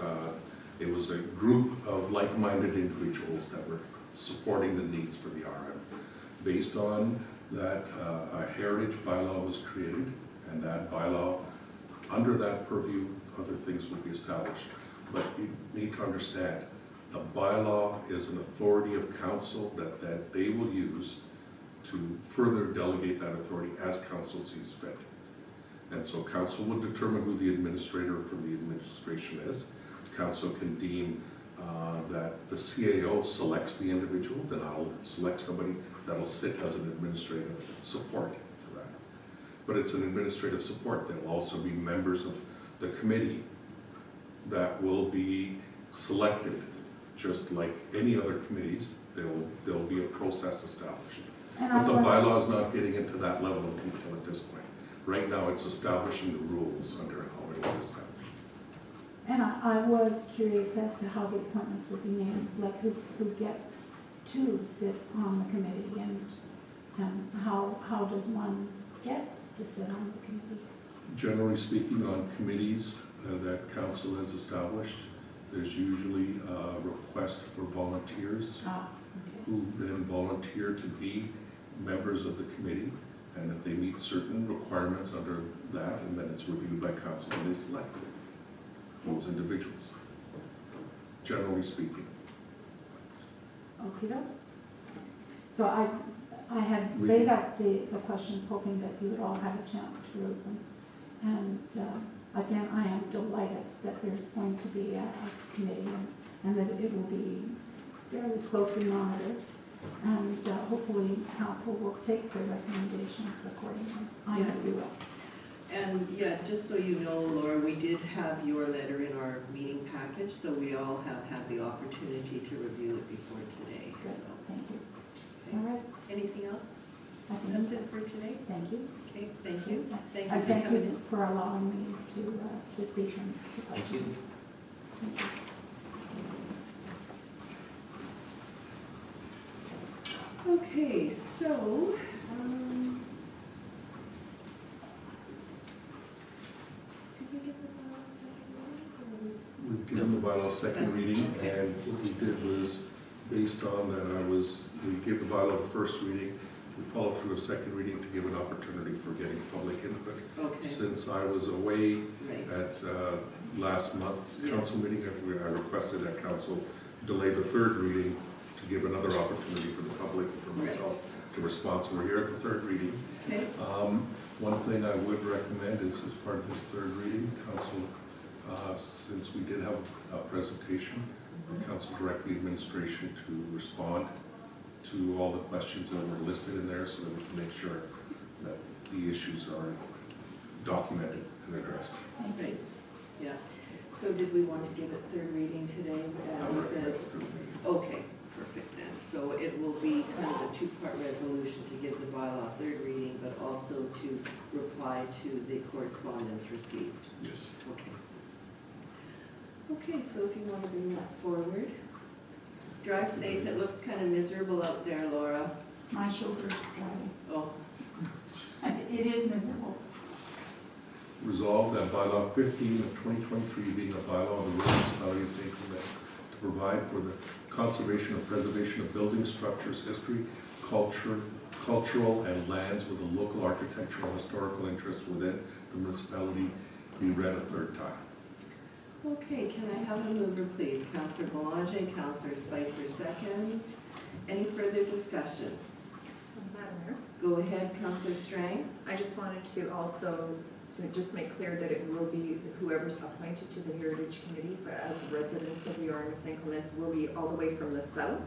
a group of like-minded individuals that were supporting the needs for the RM. Based on that, a heritage bylaw was created, and that bylaw, under that purview, other things will be established. But you need to understand, the bylaw is an authority of council that they will use to further delegate that authority as council sees fit. And so council will determine who the administrator from the administration is. Council can deem that the CAO selects the individual, then I'll select somebody that'll sit as an administrative support to that. But it's an administrative support. There will also be members of the committee that will be selected, just like any other committees. There will be a process established. But the bylaw is not getting into that level of detail at this point. Right now, it's establishing the rules under how it will be established. And I was curious as to how the appointments would be made, like who gets to sit on the committee, and how does one get to sit on the committee? Generally speaking, on committees that council has established, there's usually a request for volunteers who then volunteer to be members of the committee, and if they meet certain requirements under that, and then it's reviewed by council and they select those individuals, generally speaking. Okay. So I had laid out the questions hoping that you would all have a chance to peruse them. And again, I am delighted that there's going to be a committee and that it will be fairly closely monitored. And hopefully council will take the recommendations accordingly. I know you will. And yeah, just so you know, Laura, we did have your letter in our meeting package, so we all have had the opportunity to review it before today. Good. So, Thank you. All right, Anything else? I think That's it for today? Thank you. Okay, thank you. Thank I you for thank coming you in. for allowing me to speak and to Thank question. you. Thank you. Okay, so, did we get the bylaw second We've given the bylaw second reading, and what we did was, based on that, we gave the bylaw the first reading, we followed through a second reading to give an opportunity for getting public input. or? Okay, Since I was away right, at last month's Yes. council meeting, I requested that council delay the third reading to give another opportunity for the public and for myself to respond. So we're here at the third reading. okay, One thing I would recommend is, as part of this third reading, council, since we did have a presentation, the council direct the administration to respond to all the questions that were listed in there, so that we can make sure that the issues are documented and addressed. right, yeah. So did we want to give it third reading today? I would recommend the third reading. Okay, perfect then. So it will be kind of a two-part resolution to give the bylaw third reading, but also to reply to the correspondence received. Yes. Okay. Okay, so if you want to bring that forward. Drive safe, it looks kind of miserable out there, Laura. My shoulder's driving. Oh, It is miserable. Resolved that bylaw 15 of 2023 being a bylaw of the municipality of St. Clements to provide for the conservation and preservation of buildings, structures, history, cultural and lands with a local architectural and historical interest within the municipality be read a third time. okay, can I have a mover, please? Councillor Boulanger, Councillor Spicer seconds. Any further discussion? Madam Mayor, Go ahead, Councillor Strang. I just wanted to also, to just make clear that it will be whoever's appointed to the Heritage Committee, but as residents of the Yarmouth St. Clements will be all the way from the south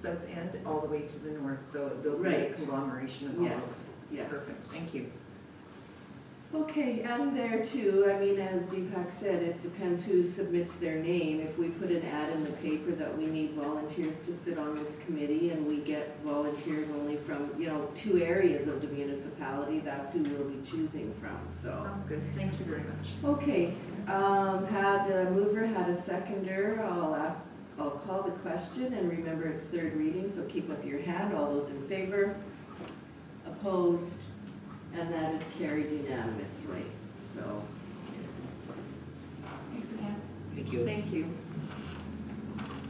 end, all the way to the north, so there'll be a Right. conglomeration of all of them. Yes, yes. Perfect, thank you. Okay, and there too, I mean, as Deepak said, it depends who submits their name. If we put an ad in the paper that we need volunteers to sit on this committee and we get volunteers only from, 2 areas of the municipality, that's who we'll be choosing from, so. Sounds good, thank you very much. Okay, had a mover, had a seconder, I'll call the question, and remember it's third reading, so keep up your hand. All those in favor? Opposed? And that is carried unanimously, so. Thanks again. Thank you. Thank you.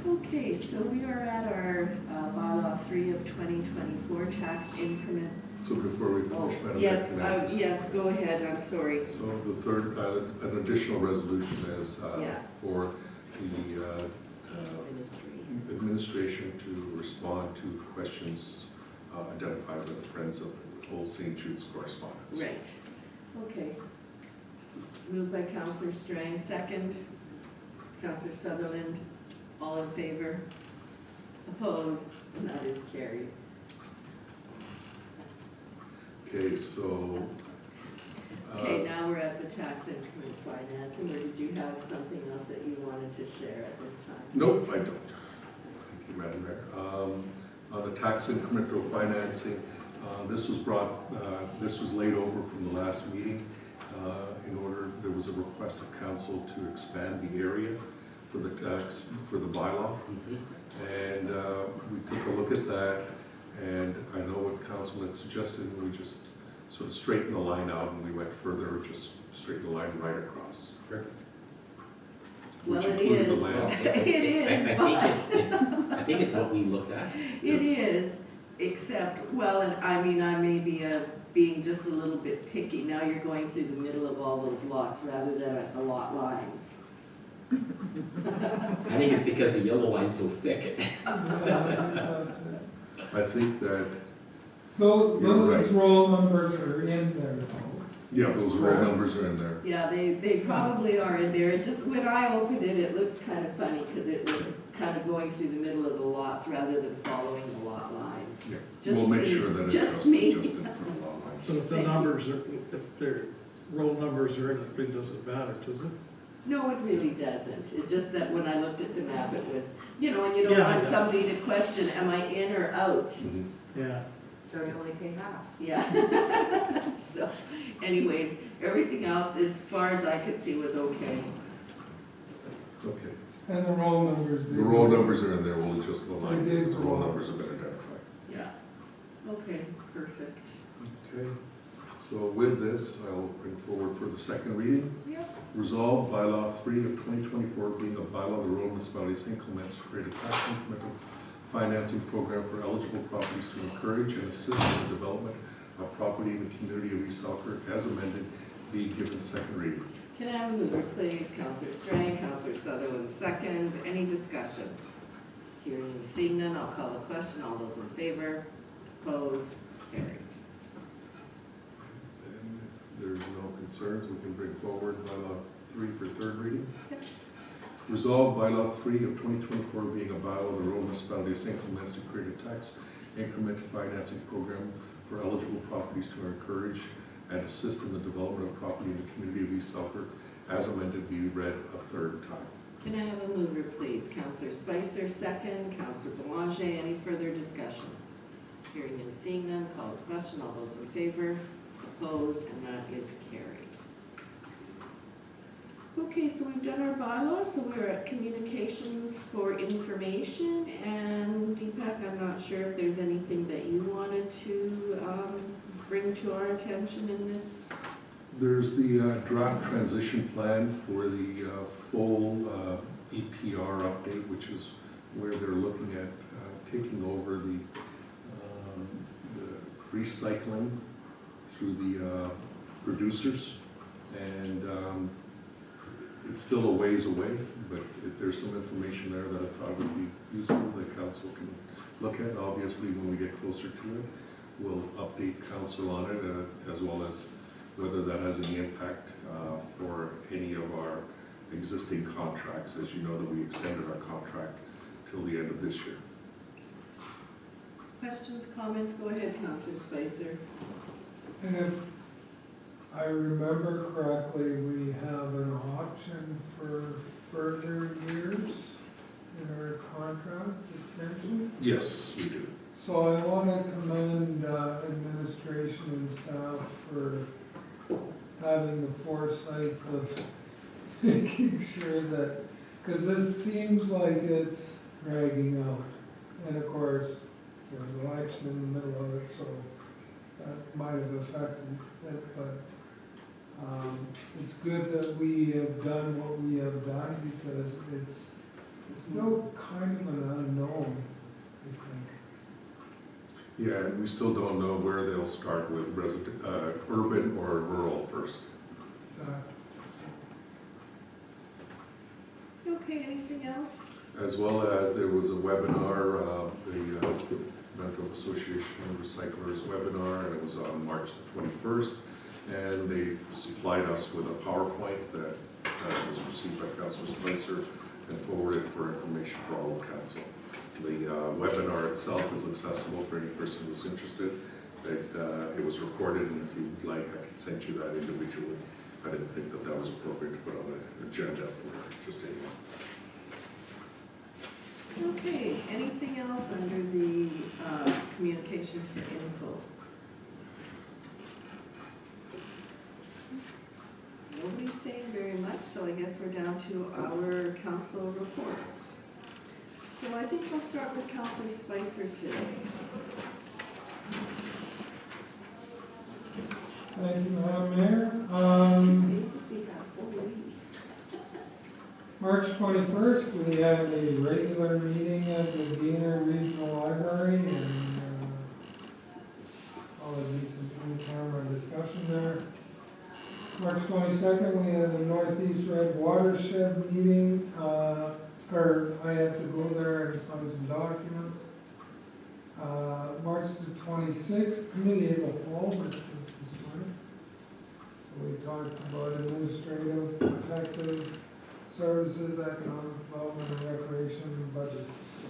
Okay, so we are at our bylaw 3 of 2024, tax increment. So before we Oh, finish, Madam yes, Mayor, yes, go ahead, I'm sorry. so the third, an additional resolution is Yeah. for the Ministry. administration to respond to questions identified by the Friends of Old St. Jude's correspondence. Right, okay. Moved by Councillor Strang, second. Councillor Sutherland, all in favor? Opposed? And that is carried. Okay, so. Okay, now we're at the tax increment financing, or did you have something else that you wanted to share at this time? Nope, I don't. Thank you, Madam Mayor. On the tax incremental financing, this was laid over from the last meeting. There was a request of council to expand the area for the tax, for the bylaw. And we took a look at that, and I know what council had suggested, and we just sort of straightened the line out, and we went further, just straightened the line right across. Perfect. Well, Which it included the is. land. It is, I think it's what we looked at. It is, except, well, and I mean, I may be being just a little bit picky. Now you're going through the middle of all those lots rather than at the lot lines. I think it's because the yellow line's so thick. I think that, Those You're right. roll numbers are in there though. yeah, those roll numbers are in there. Yeah, they probably are in there. It just, when I opened it, it looked kind of funny because it was kind of going through the middle of the lots rather than following the lot lines. Yeah. Just We'll make me. sure that it's Just just me. adjusted for the lot lines. So if the Thank you. numbers are, if their roll numbers are in, it really doesn't matter, does it? No, it really doesn't. It's just that when I looked at the map, it was, you know, and you don't Yeah, I want know. somebody to question, am I in or out? Yeah. So you only pay half. Yeah. So anyways, everything else, as far as I could see, was okay. Okay. And the roll numbers. The roll numbers are in there, we'll adjust the line, They did because the roll go up. numbers have been identified. Yeah. Okay, perfect. Okay, so with this, I'll bring forward for the second reading. Yep. Resolved bylaw 3 of 2024 being a bylaw of the Rural Municipality of St. Clements to create a tax incremental financing program for eligible properties to encourage and assist in the development of property in the community of East Selkirk as amended, be given second reading. Can I have a mover, please? Counselor Strang, Counselor Sutherland seconds. Any discussion? Hearing and seeing none, I'll call the question. All those in favor? Opposed? Carried. And if there's no concerns, we can bring forward bylaw 3 for third reading. Yep. Resolved bylaw 3 of 2024 being a bylaw of the Rural Municipality of St. Clements to create a tax increment financing program for eligible properties to encourage and assist in the development of property in the community of East Selkirk as amended be read a third time. Can I have a mover, please? Counselor Spicer, second. Counselor Boulanger, any further discussion? Hearing and seeing none, call the question. All those in favor? Opposed? And that is carried. Okay, so we've done our bylaws, so we're at communications for information, and Deepak, I'm not sure if there's anything that you wanted to bring to our attention in this. There's the draft transition plan for the full EPR update, which is where they're looking at taking over the recycling through the producers. And it's still a ways away, but there's some information there that I thought would be useful that council can look at. Obviously, when we get closer to it, we'll update council on it, as well as whether that has any impact for any of our existing contracts. As you know, that we extended our contract till the end of this year. Questions, comments? Go ahead, Counselor Spicer. And if I remember correctly, we have an option for further years in our contract extension. Yes, we do. So I want to commend administration and staff for having the foresight of making sure that, because this seems like it's dragging out. And of course, there's an election in the middle of it, so that might have affected it, but it's good that we have done what we have done, because it's still kind of an unknown, I think. Yeah, and we still don't know where they'll start with urban or rural first. Okay, anything else? As well as there was a webinar, the Mental Association of Recyclers webinar, and it was on March the 21st. And they supplied us with a PowerPoint that was received by Councilor Spicer and forwarded for information for all of council. The webinar itself is accessible for any person who's interested. It was recorded, and if you'd like, I could send you that individually. I didn't think that that was appropriate to put on the agenda for just anyone. Okay, anything else under the communications for info? Nobody's saying very much, so I guess we're down to our council reports. So I think we'll start with Councilor Spicer today. Thank you, Madam Mayor. Need to see Pascal leave. March 21st, we had a regular meeting at the Gainer Regional Library, and all a decent in-camera discussion there. March 22nd, we had a Northeast Red Watershed meeting, I had to go there and sign some documents. March the 26th, committee of the whole, which was this morning. So we talked about administrative, protective services, economic development, and recreation budgets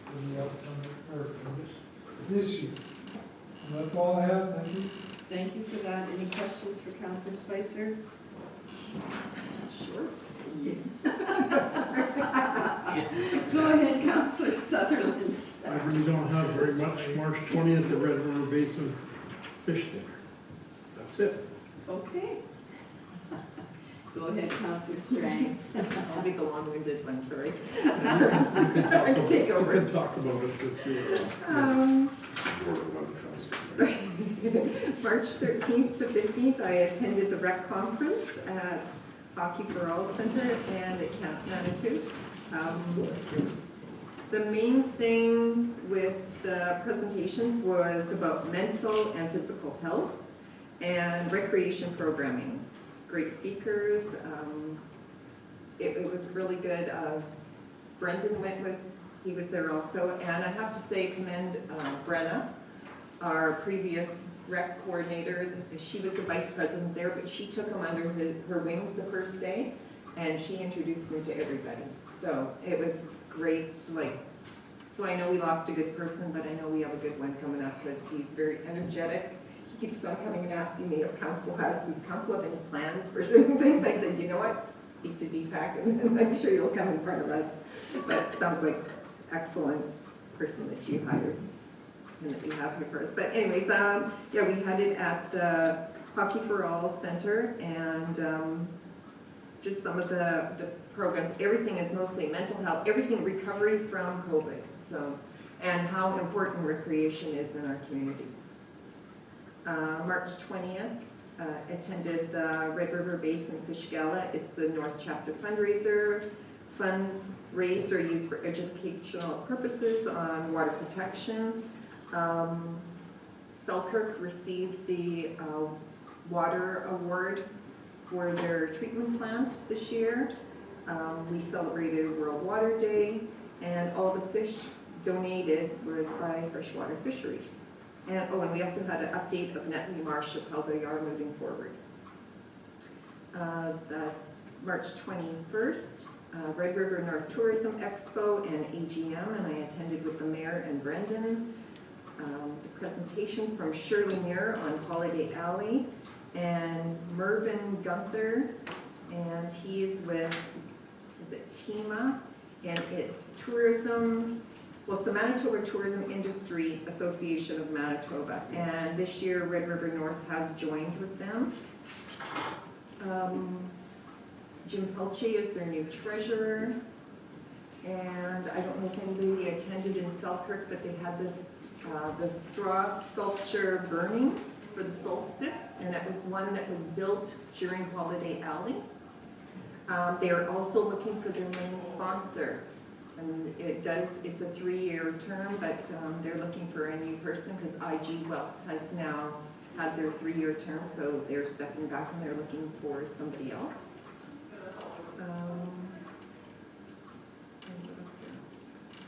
for the upcoming, or for this year. And that's all I have, thank you. Thank you for that. Any questions for Councilor Spicer? Sure. Go ahead, Councillor Sutherland. I really don't have very much. March 20th, the Red River Basin Fish Dinner. That's it. Okay. Go ahead, Councillor Strang. I'll be the long-winded one, sorry. You can talk I can take about- over. You can talk about it this year. Board of One Council. March 13th to 15th, I attended the rec conference at Hockey for All Center and at Camp Manitou. The main thing with the presentations was about mental and physical health and recreation programming. Great speakers. It was really good. Brendan went with, he was there also. And I have to say, commend Brenna, our previous rec coordinator. She was the vice president there, but she took him under her wings the first day, and she introduced him to everybody. So it was great. So I know we lost a good person, but I know we have a good one coming up because he's very energetic. He keeps on coming and asking me if council does council have any plans for certain things? I said, you know what, speak to Deepak and I'm sure you'll come in front of us. But it sounds like excellent person that you hired and that you have here for us. But anyways, yeah, we had it at the Hockey for All Center, and just some of the programs. Everything is mostly mental health, everything recovery from COVID. So, and how important recreation is in our communities. March 20th, attended the Red River Basin Fish Gala. It's the North Chapter fundraiser. Funds raised are used for educational purposes on water protection. Selkirk received the water award for their treatment plant this year. We celebrated World Water Day, and all the fish donated was by Freshwater Fisheries. And we also had an update of Netley Marsh of how they are moving forward. The March 21st, Red River North Tourism Expo and AGM, and I attended with the mayor and Brendan. The presentation from Shirley Muir on Holiday Alley, and Mervyn Gunther, and he's with, is it TEMA, and it's tourism. Well, it's the Manitoba Tourism Industry Association of Manitoba, and this year Red River North has joined with them. Jim Pelche is their new treasurer, and I don't know if anybody attended in Selkirk, but they had this the straw sculpture burning for the solstice, and that was one that was built during Holiday Alley. They are also looking for their main sponsor. And it's a 3-year term, but they're looking for a new person because IG Wealth has now had their 3-year term, so they're stepping back and they're looking for somebody else.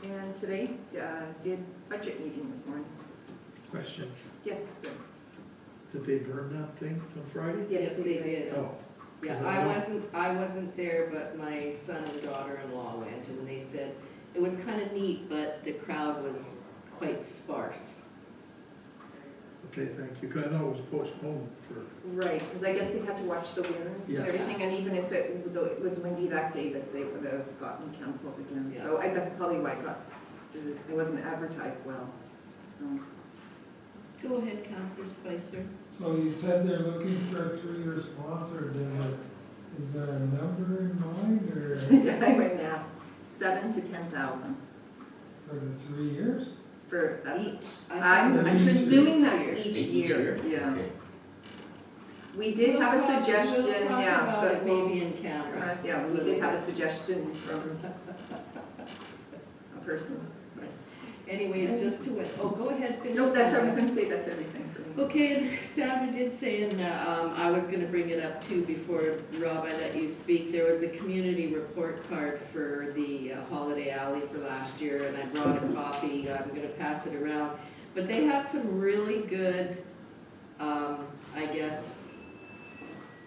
And today did budget meeting this morning. Question, Yes, sir. did they burn that thing on Friday? Yes, they did. Oh, Yeah, I wasn't there, but my son and daughter-in-law went, and they said it was kind of neat, but the crowd was quite sparse. okay, thank you, 'cause I know it was postponed for, Right, because I guess they had to watch the winds and Yes. everything, and even if it was windy that day, that they would have gotten canceled again. Yeah. So that's probably why it wasn't advertised well, so. Go ahead, Councillor Spicer. So you said they're looking for a 3-year sponsor, is there a number in mind, or I went and asked, 7,000 to 10,000 for the 3 years? for, that's, Each. I'm Each presuming year. that's each year, yeah. Okay. We did have a suggestion, We'll talk yeah, about but it maybe in camera. yeah, we did have a suggestion from a person. Anyways, just to, go ahead, finish. No, that's, I was Sandra. gonna say that's everything for me. Okay, and Sandra did say, and I was gonna bring it up too before, Rob, I let you speak, there was the community report card for the Holiday Alley for last year, and I brought a copy, I'm gonna pass it around. But they had some really good, I guess,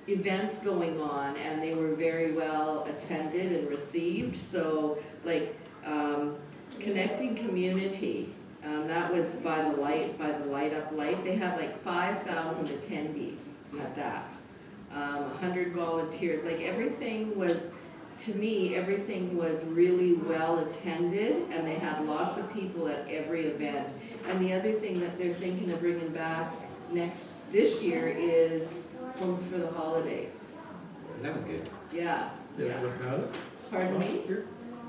events going on, and they were very well attended and received, so, like, connecting community, that was by the Light Up Light. They had like 5,000 attendees at that. 100 volunteers, like everything was to me, everything was really well attended, and they had lots of people at every event. And the other thing that they're thinking of bringing back this year is Homes for the Holidays. That was good. Yeah, They yeah. never had it Pardon me? last year?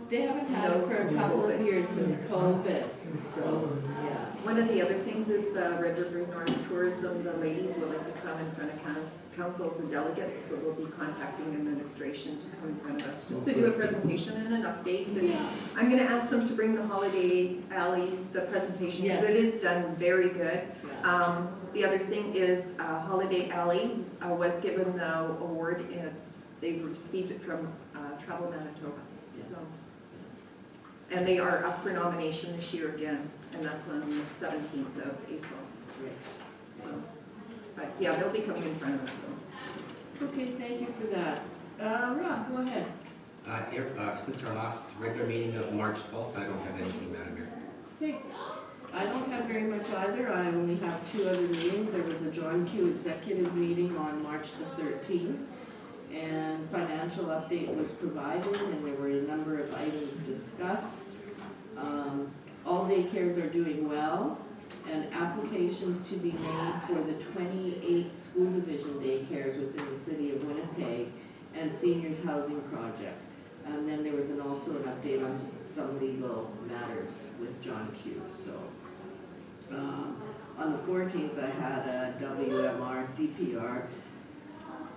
They haven't had it for a No, couple of since years since COVID, Since so, COVID. yeah. One of the other things is the Red River North Tourism, the ladies would like to come in front of council as a delegate, so they'll be contacting administration to come in front of us, just to do a presentation and an update. And I'm gonna ask them to bring the Holiday Alley, the presentation, because Yes. it is done very good. Yeah. The other thing is Holiday Alley was given the award, and they received it from Travel Manitoba, so. And they are up for nomination this year again, and that's on the 17th of April. Great. So, but yeah, they'll be coming in front of us, so. Okay, thank you for that. Rob, go ahead. Since our last regular meeting of March 12th, I don't have anything, Madam Mayor. Okay. I don't have very much either. I only have 2 other meetings. There was a John Q executive meeting on March the 13th, and financial update was provided, and there were a number of items discussed. All daycares are doing well, and applications to be made for the 28 school division daycares within the city of Winnipeg and seniors housing project. And then there was also an update on some legal matters with John Q. So on the 14th, I had a WMR CPR,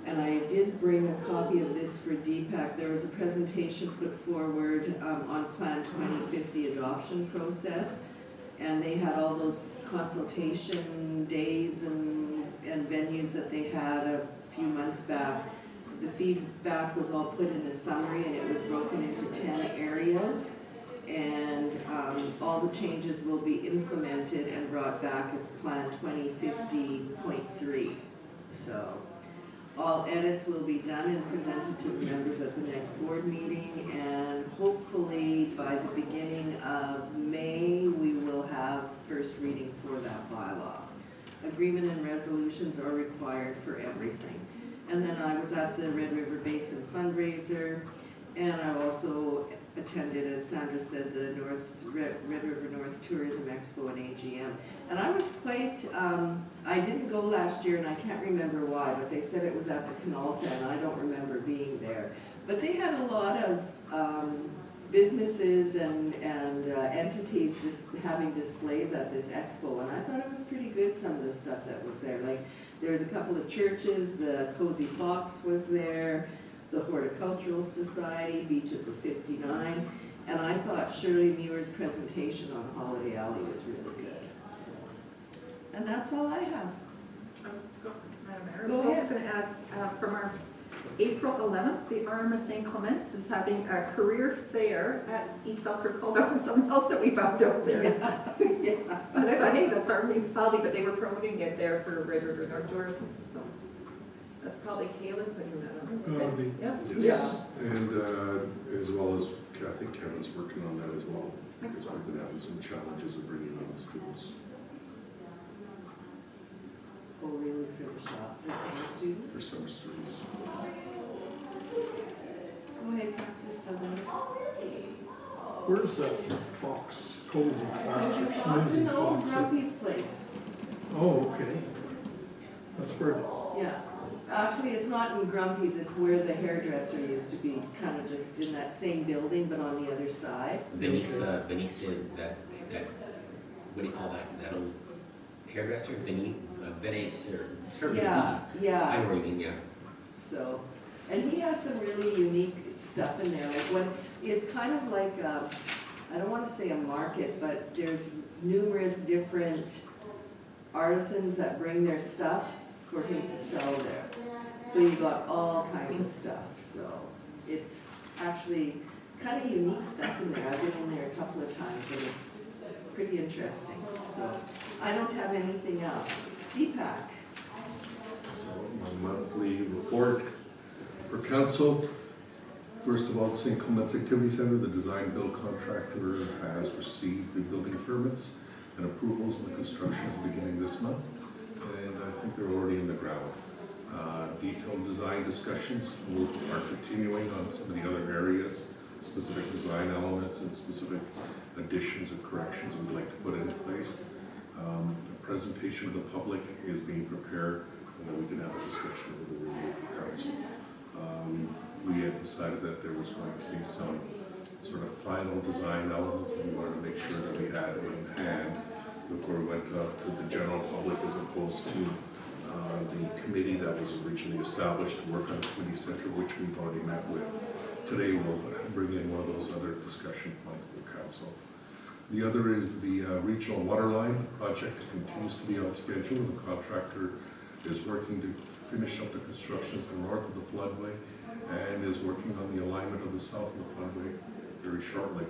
and I did bring a copy of this for DPAC. There was a presentation put forward on Plan 2050 adoption process, and they had all those consultation days and venues that they had a few months back. The feedback was all put in a summary, and it was broken into 10 areas. And all the changes will be implemented and brought back as Plan 2050.3. So all edits will be done and presented to the members at the next board meeting, and hopefully by the beginning of May, we will have first reading for that bylaw. Agreement and resolutions are required for everything. And then I was at the Red River Basin fundraiser, and I also attended, as Sandra said, the Red River North Tourism Expo and AGM. And I was quite, I didn't go last year, and I can't remember why, but they said it was at the Canalta, and I don't remember being there. But they had a lot of businesses and entities just having displays at this expo, and I thought it was pretty good, some of the stuff that was there. Like, there was a couple of churches, the Cozy Fox was there, the Horticultural Society, Beaches of 59, and I thought Shirley Muir's presentation on Holiday Alley was really good. So, and that's all I have. Madam Mayor, I Go was also ahead. going to add, from our April 11th, the RMA St. Clements is having a career fair at East Selkirk. That was something else that we found out there. Yeah. And I thought, hey, that's our municipality, but they were promoting it there for Red River North Tourism, so that's probably Taylor putting that on. Gotta be. Yep. Yes. And as well as Kathy Kevin's working on that as well, because Excellent. we've been having some challenges of bringing in students. Oh, really, for the shop, for summer For students? summer students. Go ahead, Councilor Sutherland. Where's that Fox, Cozy Fox or Fox Snoozy and Old Fox? Grumpy's place. Oh, okay. That's where it is. Yeah, actually, it's not in Grumpy's, it's where the hairdresser used to be, kind of just in that same building, but on the other side. Venice, that, what do you call that, that old hairdresser, Venice, or, sort of, Yeah, I yeah, know what you mean, yeah. so, and he has some really unique stuff in there, like when, it's kind of like, I don't want to say a market, but there's numerous different artisans that bring their stuff for him to sell there. So you got all kinds of stuff, so it's actually kind of unique stuff in there. I've been in there a couple of times, and it's pretty interesting. So I don't have anything else. DPAC. So my monthly report for council. First of all, the St. Clements Activity Center, the design build contractor has received the building permits and approvals, and the construction is beginning this month. And I think they're already in the ground. Detailed design discussions are continuing on some of the other areas, specific design elements and specific additions and corrections we'd like to put in place. The presentation to the public is being prepared, and then we can have a discussion with the review for council. We had decided that there was going to be some sort of final design elements that we wanted to make sure that we had in hand before we went up to the general public, as opposed to the committee that was originally established to work on the committee center, which we've already met with. Today we'll bring in one of those other discussion points for council. The other is the regional water line project continues to be on schedule. The contractor is working to finish up the construction to the north of the floodway and is working on the alignment of the south of the floodway very shortly,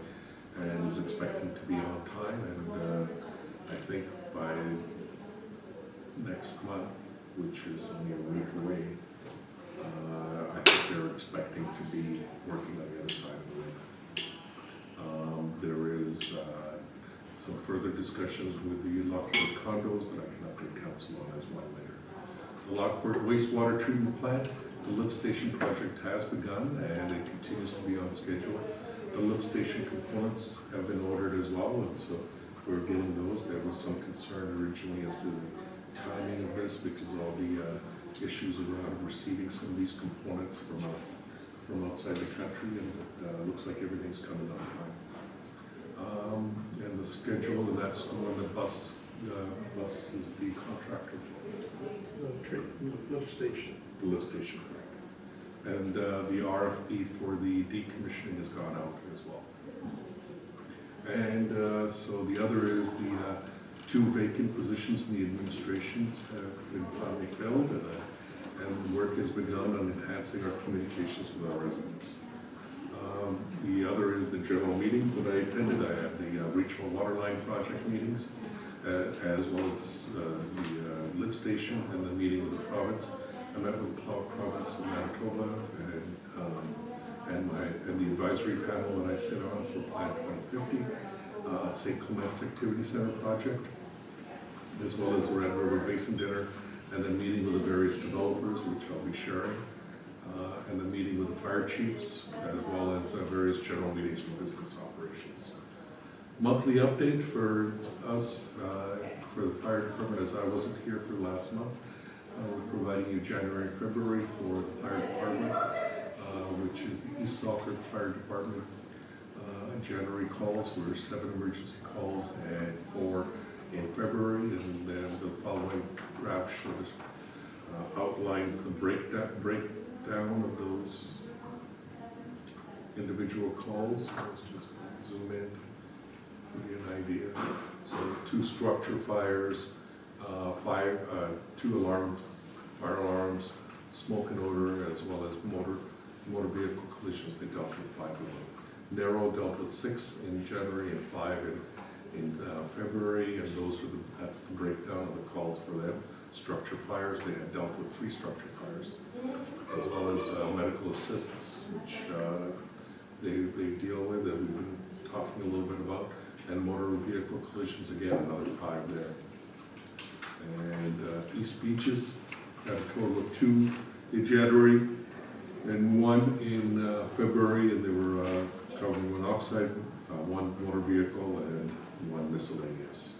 and is expecting to be on time. And I think by next month, which is only a week away, I think they're expecting to be working on the other side of the river. There is some further discussions with the Lockport condos that I can update council on as well later. The Lockport wastewater treatment plant, the lift station project has begun and it continues to be on schedule. The lift station components have been ordered as well, and so we're getting those. There was some concern originally as to the timing of this because of all the issues around receiving some of these components from outside the country, and it looks like everything's coming on time. And the schedule, and that's the one that Bus is the contractor for. The lift station. The lift station, correct. And the RFP for the decommissioning has gone out as well. And so the other is the 2 vacant positions in the administration have been finally filled, and work has begun on enhancing our communications with our residents. The other is the general meetings that I attended. I had the regional water line project meetings, as well as the lift station and the meeting with the province. I met with the province of Manitoba and the advisory panel that I sit on for Plan 2050, St. Clement's Activity Center project, as well as the Red River Basin Dinner, and then meeting with the various developers, which I'll be sharing, and then meeting with the fire chiefs, as well as various general meetings for business operations. Monthly update for us, for the fire department, as I wasn't here for last month. We're providing you January and February for the fire department, which is the East Selkirk Fire Department. January calls were 7 emergency calls and 4 in February, and then the following graph shows outlines the breakdown of those individual calls. Let's just zoom in to give you an idea. So 2 structure fires, 2 alarms, fire alarms, smoke and odor, as well as motor vehicle collisions. They dealt with 5 of them. Narrow dealt with 6 in January and 5 in February, and that's the breakdown of the calls for them. Structure fires, they had dealt with 3 structure fires, as well as medical assistance, which they deal with, that we've been talking a little bit about, and motor vehicle collisions, again, another 5 there. And East Beaches had a total of 2 in January and 1 in February, and they were carbon monoxide, 1 motor vehicle, and 1 miscellaneous.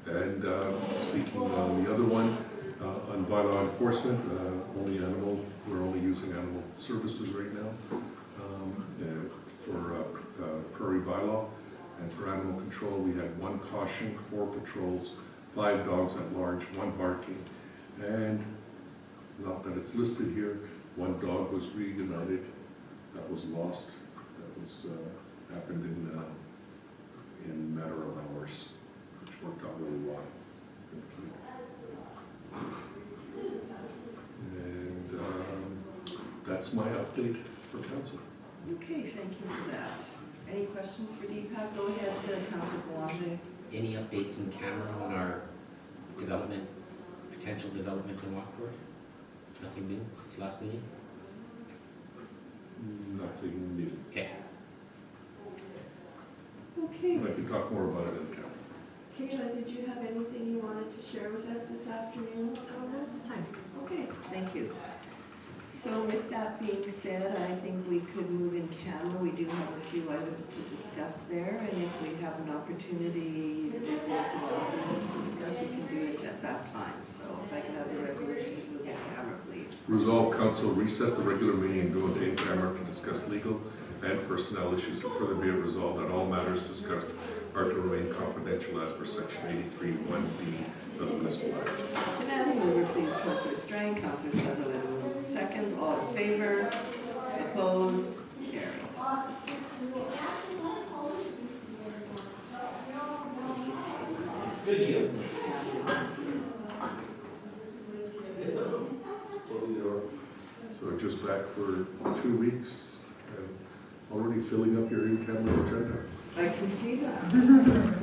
And speaking on the other one, on bylaw enforcement, we're only using animal services right now for prairie bylaw. And for animal control, we had 1 caution, 4 patrols, 5 dogs at large, 1 barking, and not that it's listed here, 1 dog was reunited that was lost. That was happened in a matter of hours, which worked out really well. And that's my update for council. Okay, thank you for that. Any questions for Deepak? Go ahead, Councilor Boulanger. Any updates in camera on our development, potential development in Lockport? Nothing new since last meeting? Nothing new. Okay. Okay. I can talk more about it in camera. Kayla, did you have anything you wanted to share with us this afternoon? I don't know at this time. Okay. So with that being said, I think we could move in camera. We do have a few items to discuss there, and if we have an opportunity, if there's anything else we need to discuss, we can do it at that time. So if I can have the resolution to move in camera, please. Resolve council recess the regular meeting and go into in-camera to discuss legal and personnel issues, and further be it resolved that all matters discussed are to remain confidential as per section 83(1)(b) of the municipal act. Can I have a mover, please? Councillor Strang, Councillor Sutherland, seconds. All in favor? Opposed? Carried. Good deal. So just back for 2 weeks and already filling up your in-camera agenda. I can see that.